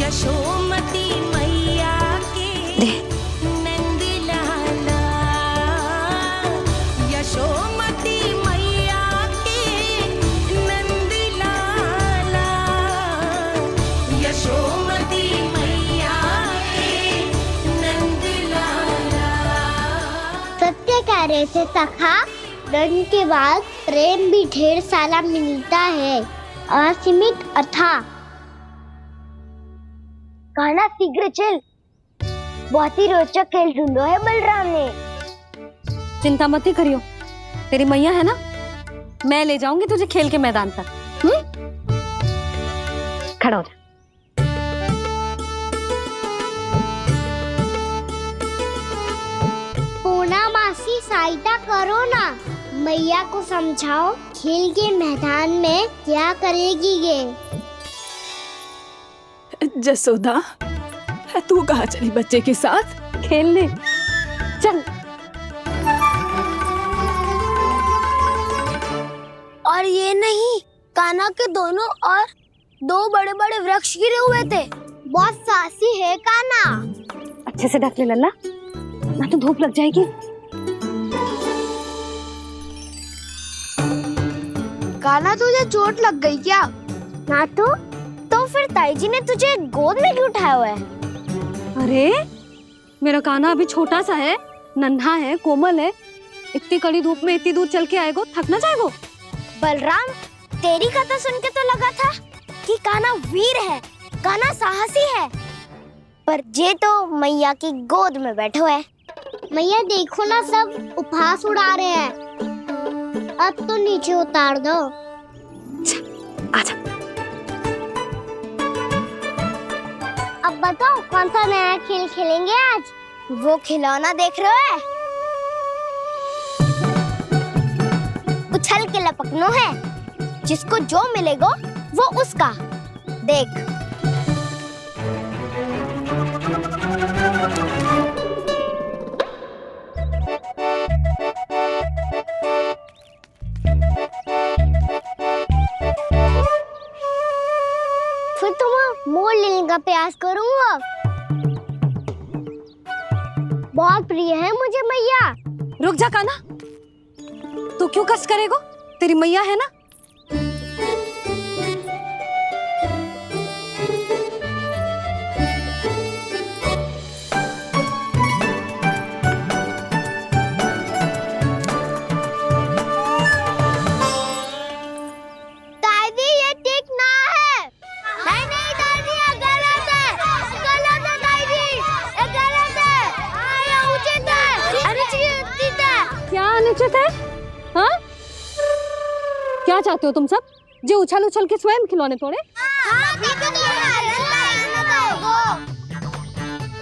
यशोमती मैया के नंद लाला, यशोमती मैया के नंद लाला, यशोमती मैया के नंद लाला। सत्य कह रहे थे सखा, दंड के बाद प्रेम भी ढेर सारा मिलता है, असीमित अथाह। गाना शीघ्र चल, बहुत ही रोचक खेल ढूंढो है बलराम ने। चिंता मत ही करियो, तेरी मैया है ना, मैं ले जाऊंगी तुझे खेल के मैदान तक। खड़ा हो जा। पूना मासी सहायता करो ना, मैया को समझाओ खेल के मैदान में क्या करेगी ये। जसोदा, तू कहाँ चली बच्चे के साथ? खेलने चल। और ये नहीं, कान्हा के दोनों और दो बड़े बड़े वृक्ष गिरे हुए थे। बहुत साहसी है कान्हा। अच्छे से ढक ले लल्ला, ना तो धूप लग जाएगी। कान्हा तुझे चोट लग गई क्या? ना तो फिर ताई जी ने तुझे गोद में क्यों उठाया हुआ है? अरे मेरा कान्हा अभी छोटा सा है, नन्हा है, कोमल है। इतनी कड़ी धूप में इतनी दूर चल के आएगो, थक ना जाएगो। बलराम, तेरी कथा सुन के तो लगा था कि कान्हा वीर है, कान्हा साहसी है, पर ये तो मैया की गोद में बैठो है। मैया देखो ना, सब उपहास उड़ा रहे हैं। अब तो नीचे उतार दो। आजा। अब बताओ कौन सा नया खेल खेलेंगे आज? वो खिलौना देख रहे हो? उछल के लपकनो है, जिसको जो मिलेगा वो उसका। देख। फिर तुम मोड़ लेने का प्रयास करूंगा। बहुत प्रिय है मुझे मैया। रुक जा कान्हा, तू क्यों कष्ट करेगो? तेरी मैया है ना। क्या चाहते हो तुम सब? जो उछल उछल के स्वयं खिलौने तोड़े?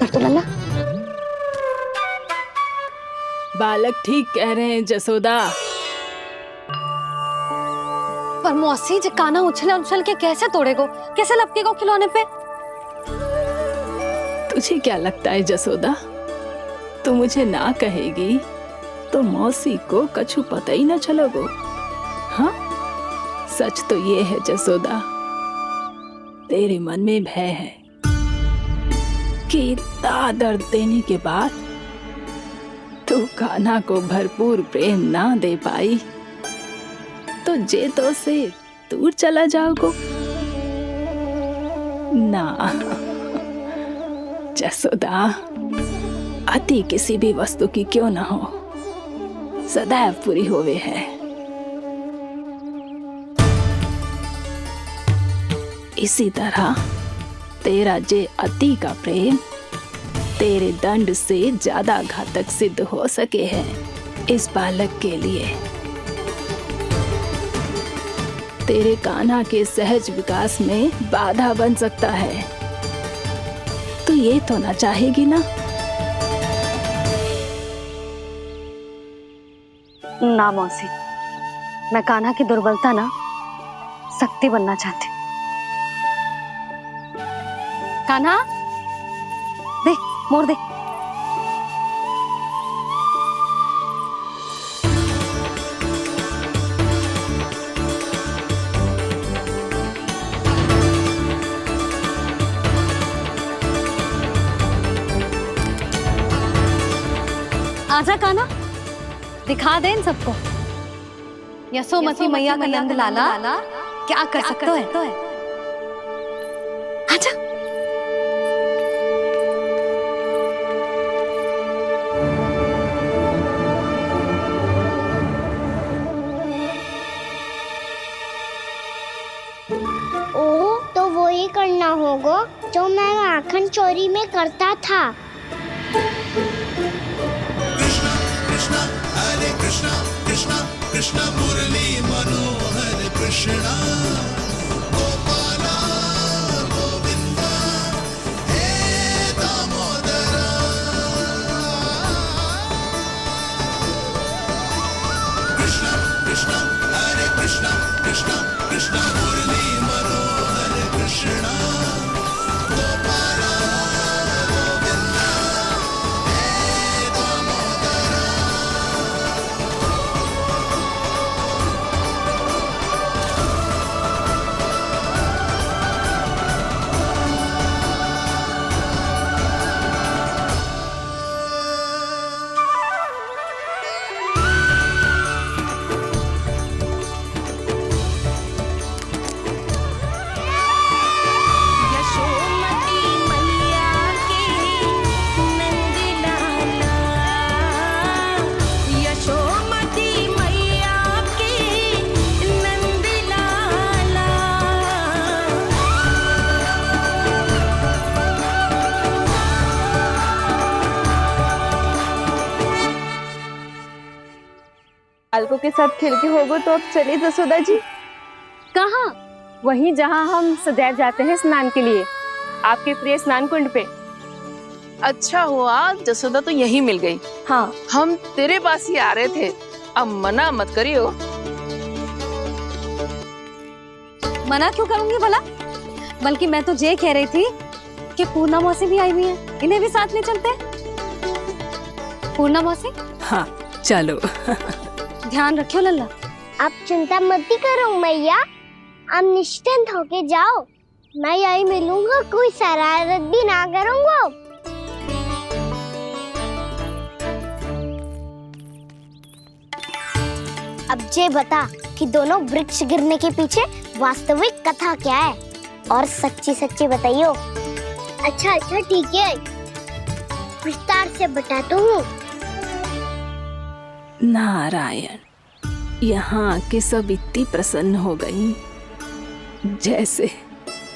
तो लल्ला बालक ठीक कह रहे हैं जसोदा। पर मौसी जी काना उछल उछल के कैसे तोड़ेगो, कैसे लपकेगो खिलौने पे? तुझे क्या लगता है जसोदा, तू मुझे ना कहेगी तो मौसी को कछु पता ही न चलोगो। हाँ, सच तो ये है जसोदा, तेरे मन में भय है कि इतना दर्द देने के बाद तू कान्हा को भरपूर प्रेम ना दे पाई तो जेतो से दूर चला जाओगो ना। जसोदा, अति किसी भी वस्तु की क्यों ना हो, सदैव पूरी होवे है। इसी तरह तेरा जे अति का प्रेम तेरे दंड से ज्यादा घातक सिद्ध हो सके है इस बालक के लिए। तेरे कान्हा के सहज विकास में बाधा बन सकता है, तो ये तो ना चाहेगी ना? ना मौसी, मैं कान्हा की दुर्बलता ना शक्ति बनना चाहती। कान्हा दे, मोड़ दे। आजा कान्हा, दिखा दे इन सबको यशोमती मैया का नंद लाला क्या कर सकता है। आजा। ओ, तो वो ही करना होगा जो मैं माखन चोरी में करता था। हरे कृष्णा कृष्णा कृष्णा मुरली मनोहर कृष्णा गोपाला गोविंदा हे दामोदरा। कृष्णा कृष्णा हरे कृष्णा कृष्णा कृष्णा मुरली मनोहर कृष्णा गोपाला गोविंदा हे दामोदरा। यशोमती मैया के नंद लाला, यशोमती मैया के नंद लाला। बालकों के साथ खेल के होगो तो अब चलिए जसोदा जी। कहाँ? वहीं जहाँ हम सदैव जाते हैं स्नान के लिए, आपके प्रिय स्नान कुंड पे। अच्छा हुआ जसोदा तो यही मिल गई। हाँ, हम तेरे पास ही आ रहे थे, अब मना मत करियो। मना क्यों करूंगी भला? बल्कि मैं तो ये कह रही थी कि पूर्णा मौसी भी आई हुई है, इन्हें भी साथ ले चलते हैं। पूर्णा मौसी, हाँ चलो। ध्यान रखियो लल्ला। आप चिंता मत करो मैया, आप निश्चिंत होके जाओ, मैं यही मिलूंगा, कोई शरारत भी ना करूंगा। अब ये बता कि दोनों वृक्ष गिरने के पीछे वास्तविक कथा क्या है, और सच्ची सच्ची बताइयो। अच्छा अच्छा ठीक है, विस्तार से बताता हूँ। नारायण, यहाँ के सब इतनी प्रसन्न हो गई जैसे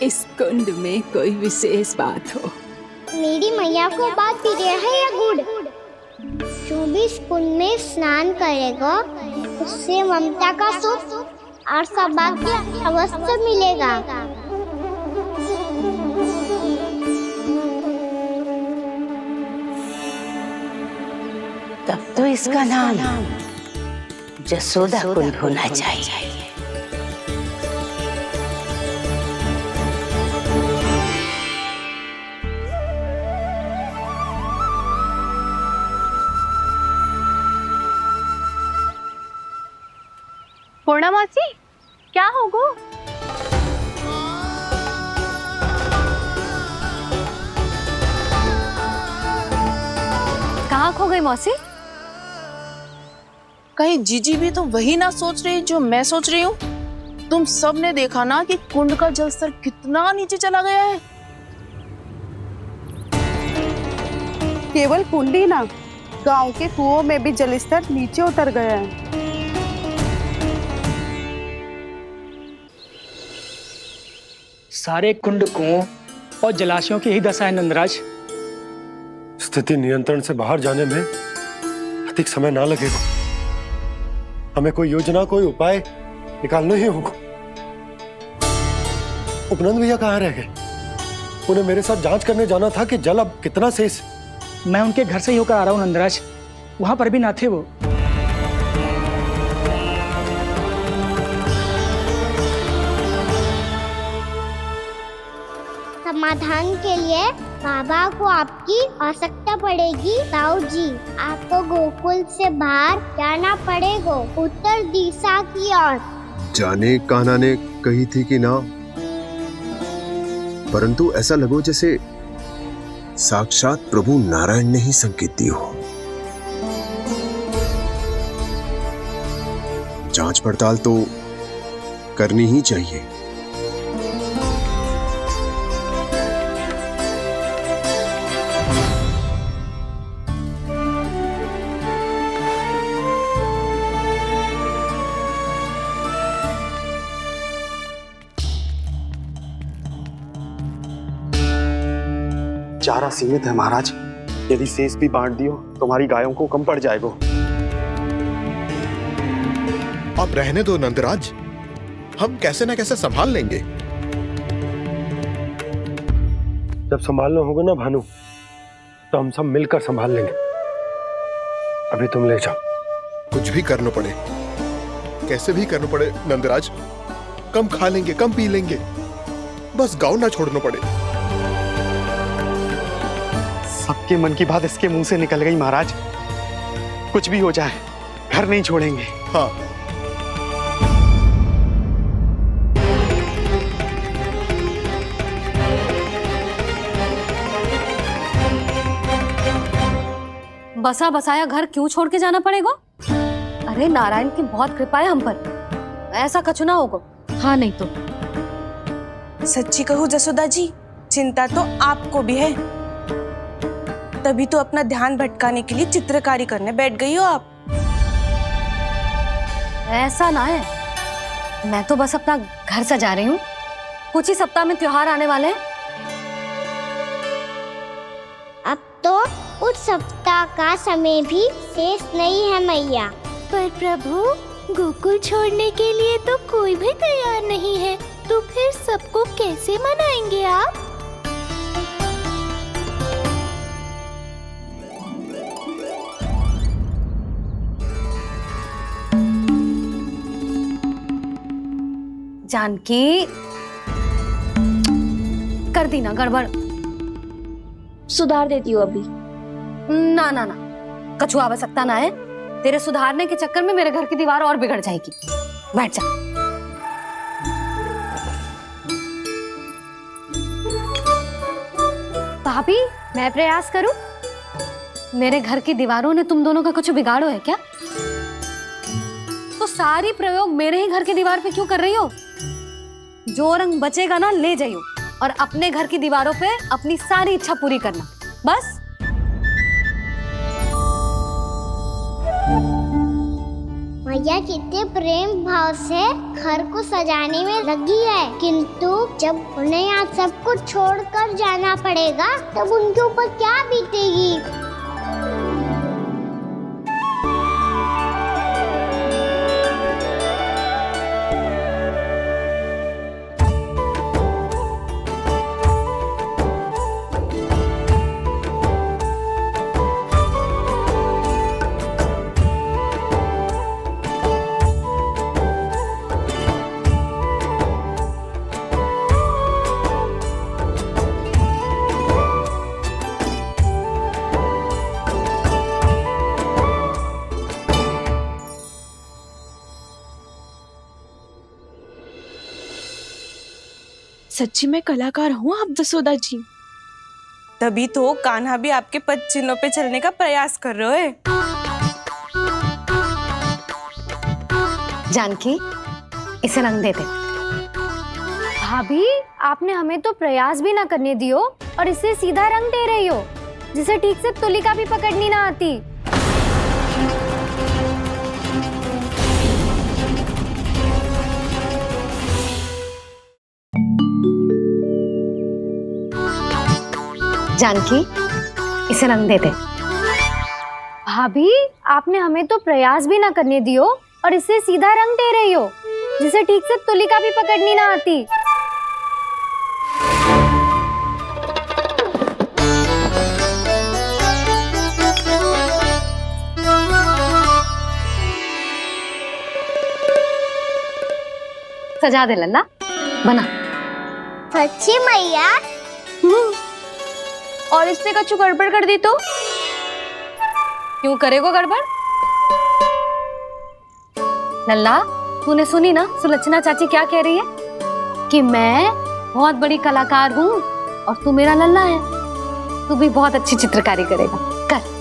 इस कुंड में कोई विशेष बात हो। मेरी मैया को बात प्रिय है या गुड़? जो भी इस कुंड में स्नान करेगा उससे ममता का सुख और सौभाग्य अवश्य मिलेगा। तब तो इसका नाम जसोदा कुंड होना चाहिए। पूर्णा मौसी, क्या हो गो? कहाँ खो गई मौसी? कहीं जीजी भी तो वही ना सोच रही जो मैं सोच रही हूँ। तुम सब ने देखा ना कि कुंड का जलस्तर कितना नीचे चला गया है। केवल कुंड ही ना, गांव के कुओं में भी जलस्तर नीचे उतर गया है। सारे कुंड कुओं और जलाशयों की ही दशा है नंदराज। स्थिति नियंत्रण से बाहर जाने में अधिक समय ना लगेगा। हमें कोई योजना, कोई उपाय निकालना ही होगा। उपनंद भैया कहाँ रह गए? उन्हें मेरे साथ जांच करने जाना था कि जल अब कितना शेष। मैं उनके घर से ही होकर आ रहा हूँ नंदराज, वहां पर भी ना थे वो। समाधान के लिए बाबा को आपकी आवश्यकता पड़ेगी। ताऊ जी, आपको गोकुल से बाहर जाना पड़ेगा, उत्तर दिशा की ओर। जाने कान्हा ने कही थी कि ना, परंतु ऐसा लगो जैसे साक्षात प्रभु नारायण ने ही संकेत दी हो। जांच पड़ताल तो करनी ही चाहिए। चारा सीमित है महाराज, यदि शेष भी बांट दियो तुम्हारी गायों को कम पड़ जाएगा। अब रहने दो नंदराज, हम कैसे न कैसे संभाल लेंगे। जब संभालना होगा ना भानु, तो हम सब मिलकर संभाल लेंगे। अभी तुम ले जाओ। कुछ भी करना पड़े, कैसे भी करना पड़े नंदराज, कम खा लेंगे, कम पी लेंगे, बस गांव ना छोड़ना पड़े। सबके मन की बात इसके मुंह से निकल गई महाराज। कुछ भी हो जाए, घर नहीं छोड़ेंगे। हाँ, बसा बसाया घर क्यों छोड़ के जाना पड़ेगा? अरे नारायण की बहुत कृपा है हम पर, ऐसा कछु ना होगा। हाँ नहीं तो सच्ची कहूँ जसोदा जी, चिंता तो आपको भी है, तभी तो अपना ध्यान भटकाने के लिए चित्रकारी करने बैठ गई हो आप। ऐसा ना है, मैं तो बस अपना घर सजा रही हूँ। कुछ ही सप्ताह में त्योहार आने वाले हैं। अब तो उस सप्ताह का समय भी शेष नहीं है मैया। पर प्रभु, गोकुल छोड़ने के लिए तो कोई भी तैयार नहीं है, तो फिर सबको कैसे मनाएंगे आप? जानकी, कर दी ना गड़बड़। सुधार देती हूँ अभी। ना ना ना, कछु आवश्यकता ना है। तेरे सुधारने के चक्कर में मेरे घर की दीवार और बिगड़ जाएगी। बैठ जा। भाभी, मैं प्रयास करूं? मेरे घर की दीवारों ने तुम दोनों का कुछ बिगाड़ो है क्या? तो सारी प्रयोग मेरे ही घर की दीवार पे क्यों कर रही हो? जो रंग बचेगा ना ले जाइयो, और अपने घर की दीवारों पे अपनी सारी इच्छा पूरी करना, बस। मैया कितने प्रेम भाव से घर को सजाने में लगी है, किंतु जब उन्हें यहाँ सब कुछ छोड़कर जाना पड़ेगा तब उनके ऊपर क्या बीतेगी। सच्ची में कलाकार हूँ आप जसोदा जी। तभी तो कान्हा भी आपके पद चिन्हों पे चलने का प्रयास कर रहे हैं। जानकी, इसे रंग देते। भाभी, आपने हमें तो प्रयास भी ना करने दियो और इसे सीधा रंग दे रही हो, जिसे ठीक से तुलिका भी पकड़नी ना आती। जानकी, इसे रंग देते। भाभी, आपने हमें तो प्रयास भी ना करने दियो और इसे सीधा रंग दे रही हो, जिसे ठीक से तुलिका भी पकड़नी ना आती। सजा दे लल्ला, बना। सच्ची मैया? और इसने कछु गड़बड़ कर दी तो? क्यों करेगो गड़बड़? लल्ला, तूने सुनी ना सुलक्षणा चाची क्या कह रही है? कि मैं बहुत बड़ी कलाकार हूँ और तू मेरा लल्ला है। तू भी बहुत अच्छी चित्रकारी करेगा, कर।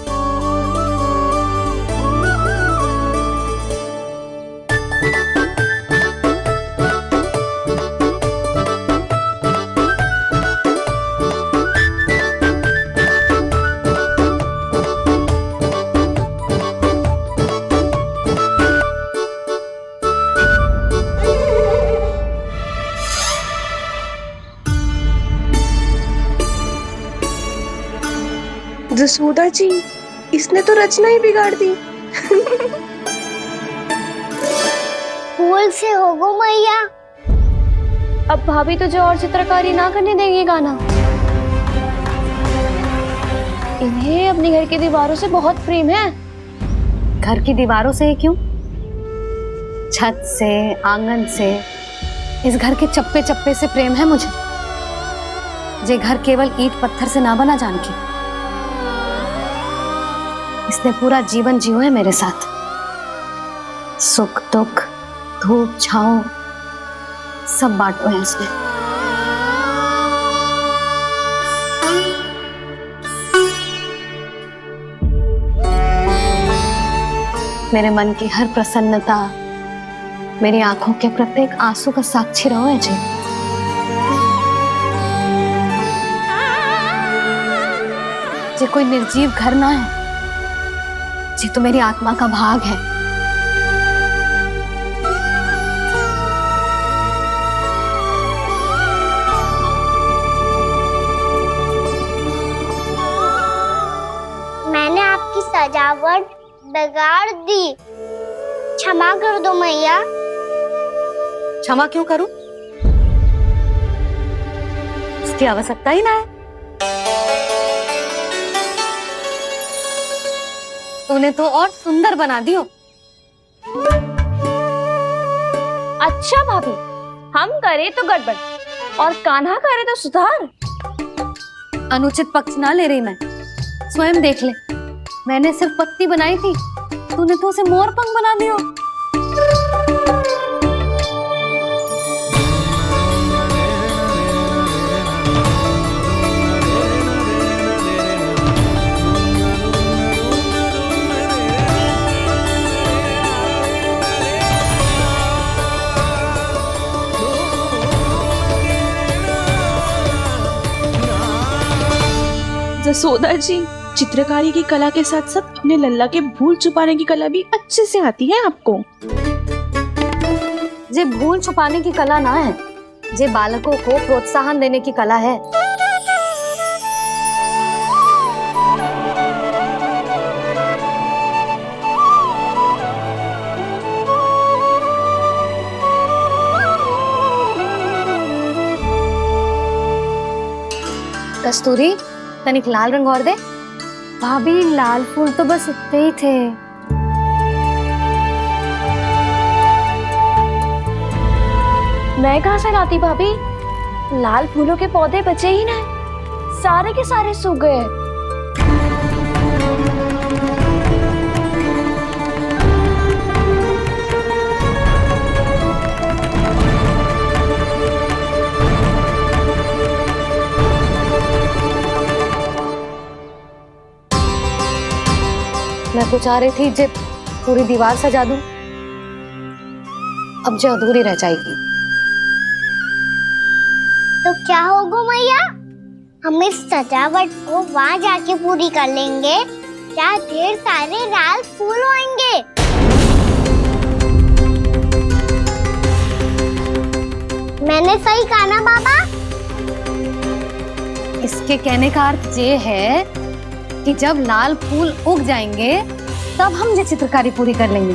जसोदा जी, इसने तो रचना ही बिगाड़ दी। फूल से होगो मैया। अब भाभी तुझे और चित्रकारी ना करने देंगी गाना। इन्हें अपने घर की दीवारों से बहुत प्रेम है। घर की दीवारों से क्यों? छत से, आंगन से, इस घर के चप्पे चप्पे से प्रेम है मुझे। ये घर केवल ईंट पत्थर से ना बना जानकी। इसने पूरा जीवन जियो है मेरे साथ। सुख दुख, धूप छाँव सब बांटो है इसने। मेरे मन की हर प्रसन्नता, मेरी आंखों के प्रत्येक आंसू का साक्षी रहो है जी। ये कोई निर्जीव घर ना है, ये तो मेरी आत्मा का भाग है। मैंने आपकी सजावट बिगाड़ दी, क्षमा कर दो मैया। क्षमा क्यों करूं? उसकी आवश्यकता ही ना है। तूने तो और सुंदर बना दियो। अच्छा भाभी, हम करे तो गड़बड़ और कान्हा करे तो सुधार। अनुचित पक्ष ना ले रही मैं, स्वयं देख ले। मैंने सिर्फ पत्ती बनाई थी, तूने तो उसे मोर पंख बना दियो। जसोदा जी, चित्रकारी की कला के साथ साथ अपने लल्ला के भूल छुपाने की कला भी अच्छे से आती है आपको। ये भूल छुपाने की कला ना है, ये बालकों को प्रोत्साहन देने की कला है। कस्तूरी, तनिक लाल रंग और दे। भाभी, लाल फूल तो बस इतने ही थे। मैं कहाँ से लाती भाभी? लाल फूलों के पौधे बचे ही नहीं, सारे के सारे सूख गए। मैं तो चाह रही थी जे पूरी दीवार सजा दूं, अब जो अधूरी रह जाएगी। तो क्या होगा मैया, हम इस सजावट को वहाँ जाके पूरी कर लेंगे, क्या ढेर सारे लाल फूल होंगे। मैंने सही कहा ना बाबा? इसके कहने का अर्थ ये है कि जब लाल फूल उग जाएंगे तब हम ये चित्रकारी पूरी कर लेंगे,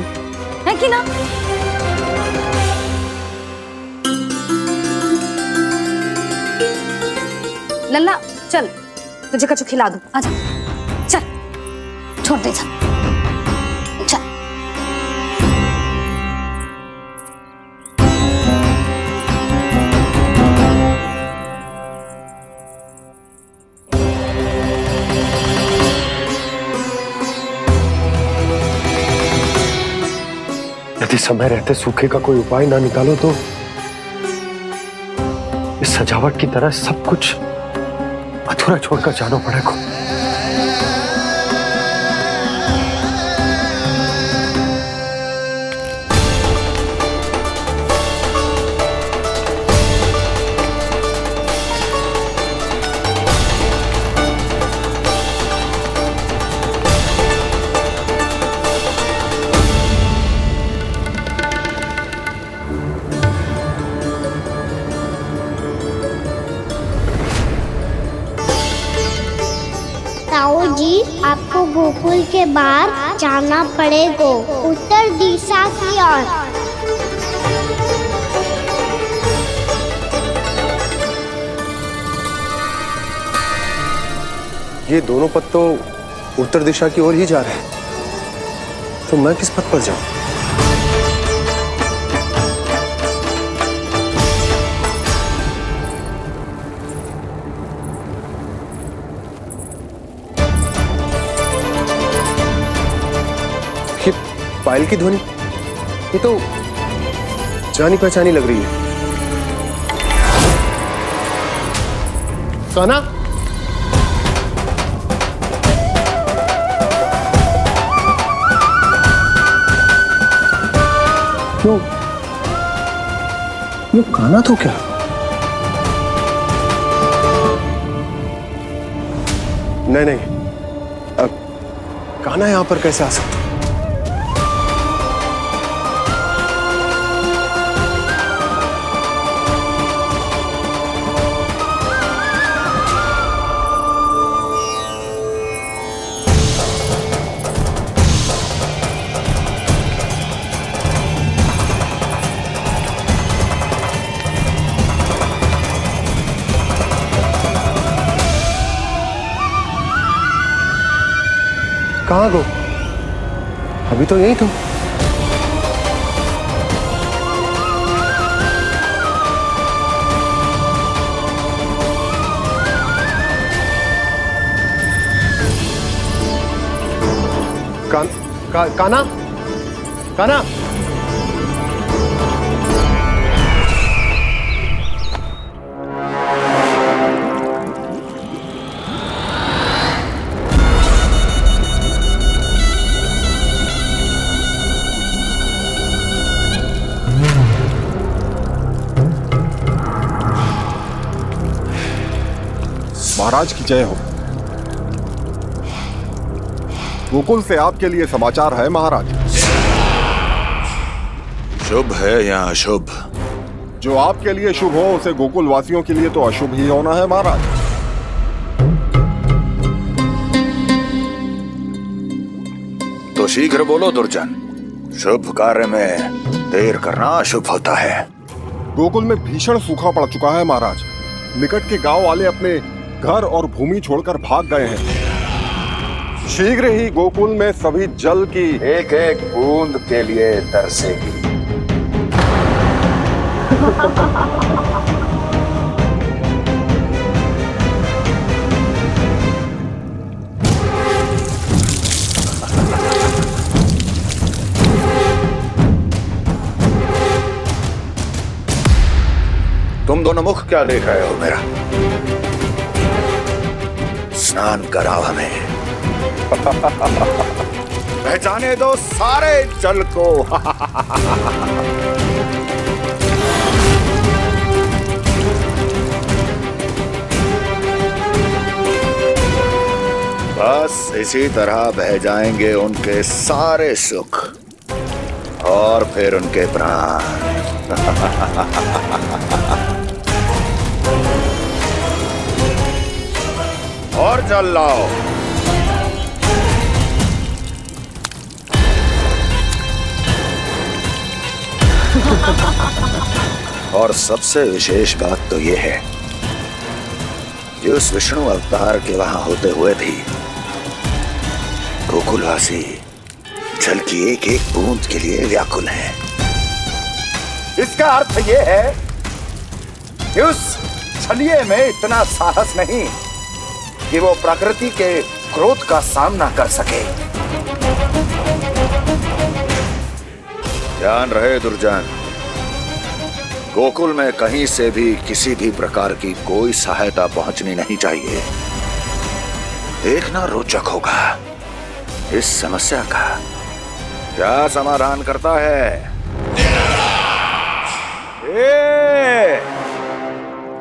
है कि ना? लल्ला चल, तुझे कछु खिला दूं, आजा चल, छोड़ दे चल। यदि समय रहते सूखे का कोई उपाय ना निकालो तो इस सजावट की तरह सब कुछ अधूरा छोड़कर जाना पड़ेगा। ताऊ जी, आपको गोकुल के बाहर जाना पड़ेगा, उत्तर दिशा की ओर। ये दोनों पथ तो उत्तर दिशा की ओर ही जा रहे हैं, तो मैं किस पथ पर जाऊं? ये पायल की ध्वनि, ये तो जानी पहचानी लग रही है। कान्हा, क्यों? ये कान्हा तो क्या? नहीं नहीं, अब कान्हा यहां पर कैसे आ सकता? कहाँ गो? अभी तो यही तुम। कान्हा, कान्हा, महाराज की जय हो। गोकुल से आपके लिए समाचार है महाराज। शुभ है या अशुभ? जो आपके लिए शुभ हो उसे गोकुल वासियों के लिए तो अशुभ ही होना है महाराज। तो शीघ्र बोलो दुर्जन, शुभ कार्य में देर करना अशुभ होता है। गोकुल में भीषण सूखा पड़ चुका है महाराज। निकट के गांव वाले अपने घर और भूमि छोड़कर भाग गए हैं। शीघ्र ही गोकुल में सभी जल की एक एक बूंद के लिए तरसेगी। तुम दोनों मुख क्या देख रहे हो मेरा? स्नान कराओ हमें। पहचाने दो सारे जल को। बस इसी तरह बह जाएंगे उनके सारे सुख और फिर उनके प्राण। और जल लाओ। और सबसे विशेष बात तो यह है कि उस विष्णु अवतार के वहां होते हुए भी गोकुलवासी जल की एक एक बूंद के लिए व्याकुल है। इसका अर्थ यह है कि उस छलिए में इतना साहस नहीं कि वो प्रकृति के क्रोध का सामना कर सके। ध्यान रहे दुर्जन, गोकुल में कहीं से भी किसी भी प्रकार की कोई सहायता पहुंचनी नहीं चाहिए। देखना रोचक होगा इस समस्या का क्या समाधान करता है। ए,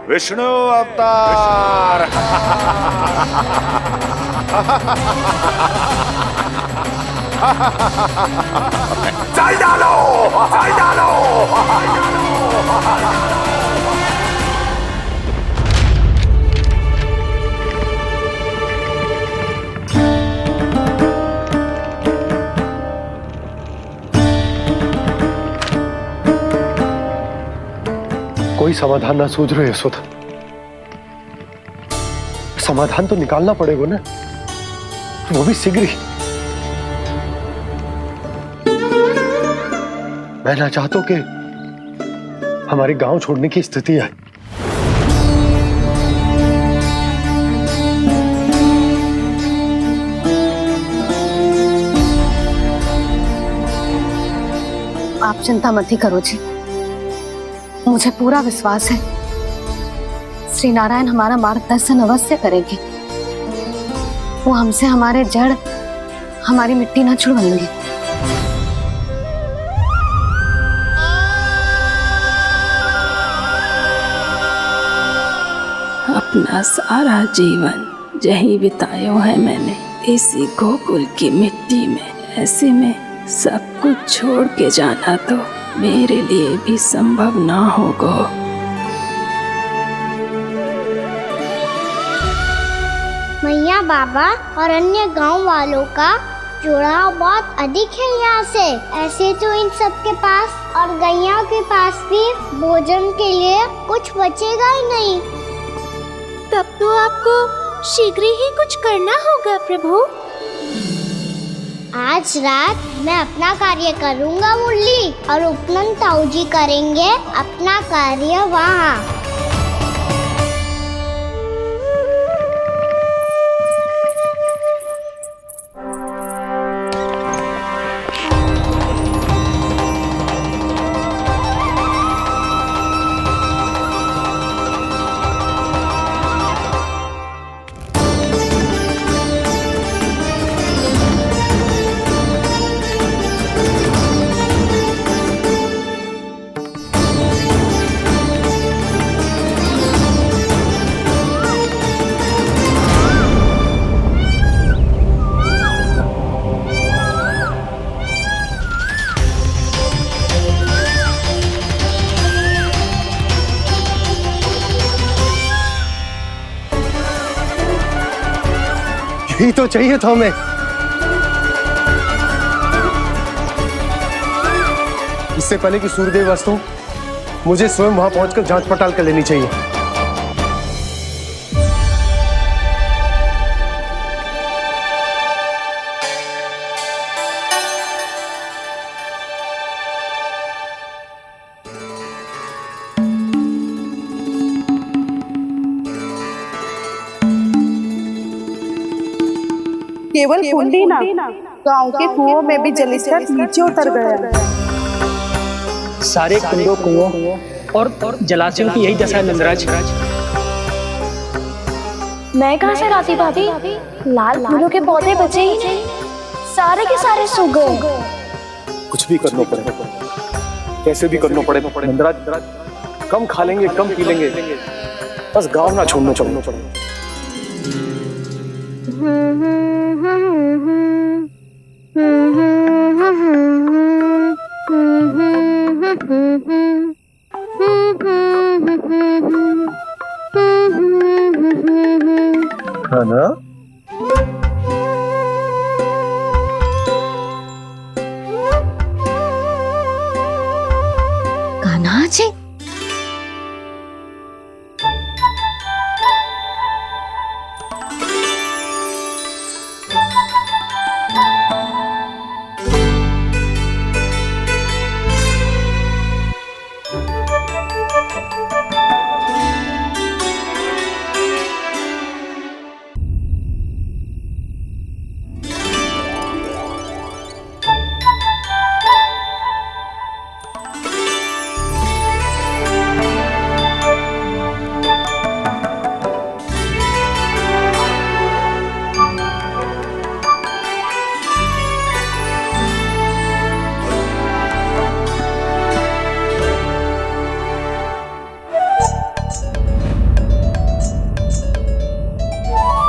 विष्णु अवतार। चल डालो, चल डालो। कोई समाधान ना सूझ रहे यशोदा। समाधान तो निकालना पड़ेगा ना, वो भी शीघ्र ही। मैं ना चाहता कि हमारे गांव छोड़ने की स्थिति आए। आप चिंता मत ही करो जी, मुझे पूरा विश्वास है श्री नारायण हमारा मार्गदर्शन अवश्य करेंगे। वो हमसे हमारे जड़, हमारी मिट्टी ना छुड़वाएंगे। अपना सारा जीवन यही बितायो है मैंने, इसी गोकुल की मिट्टी में। ऐसे में सब कुछ छोड़ के जाना तो मेरे लिए भी संभव ना होगा। मैया बाबा और अन्य गांव वालों का जुड़ाव बहुत अधिक है यहाँ से। ऐसे तो इन सब के पास और गैया के पास भी भोजन के लिए कुछ बचेगा ही नहीं। तब तो आपको शीघ्र ही कुछ करना होगा प्रभु। आज रात मैं अपना कार्य करूँगा मुरली, और उपनंद ताऊ जी करेंगे अपना कार्य वहाँ। यही तो चाहिए था हमें। इससे पहले कि सूर्यदेव वस्तु, मुझे स्वयं वहां पहुंचकर जांच पड़ताल कर लेनी चाहिए। केवल कुंडी ना, गांव के कुओं में भी जलस्तर नीचे उतर गया। सारे कुंडों, कुओं और जलाशयों की यही दशा है नंदराज। मैं कहाँ से लाती भाभी? लाल फूलों के पौधे बचे ही नहीं। सारे के सारे सो गए। कुछ भी करना पड़े, कैसे भी करना पड़े नंदराज, कम खा लेंगे, कम पी लेंगे, बस गांव ना छोड़ना चाहिए। है ना? कान्हा जी,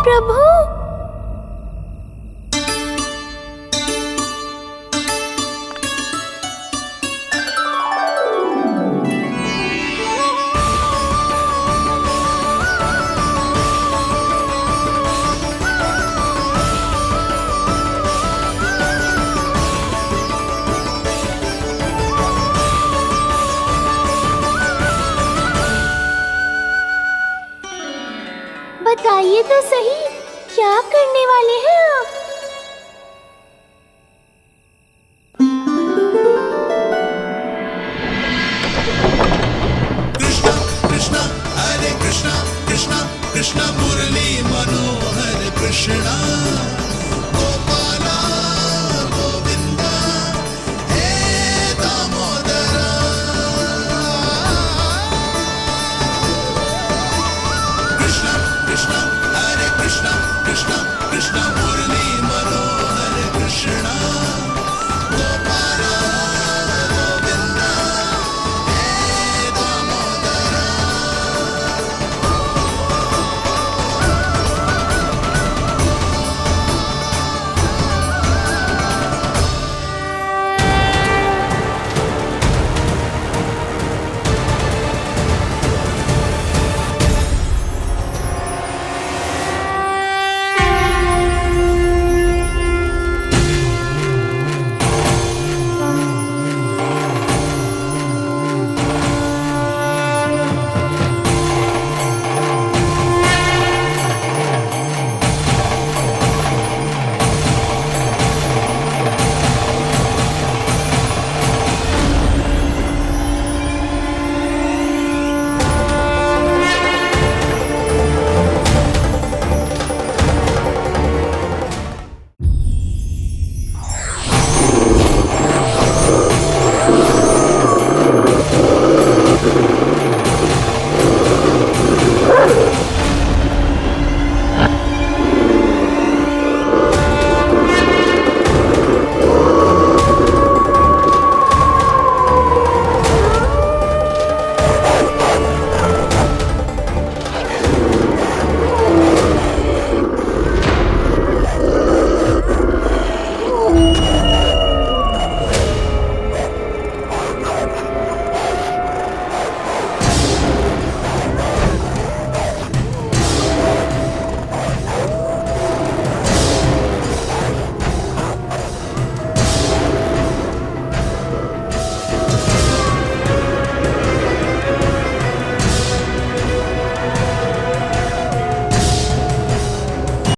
प्रभु, बताइए तो सही, क्या करने वाले हैं आप?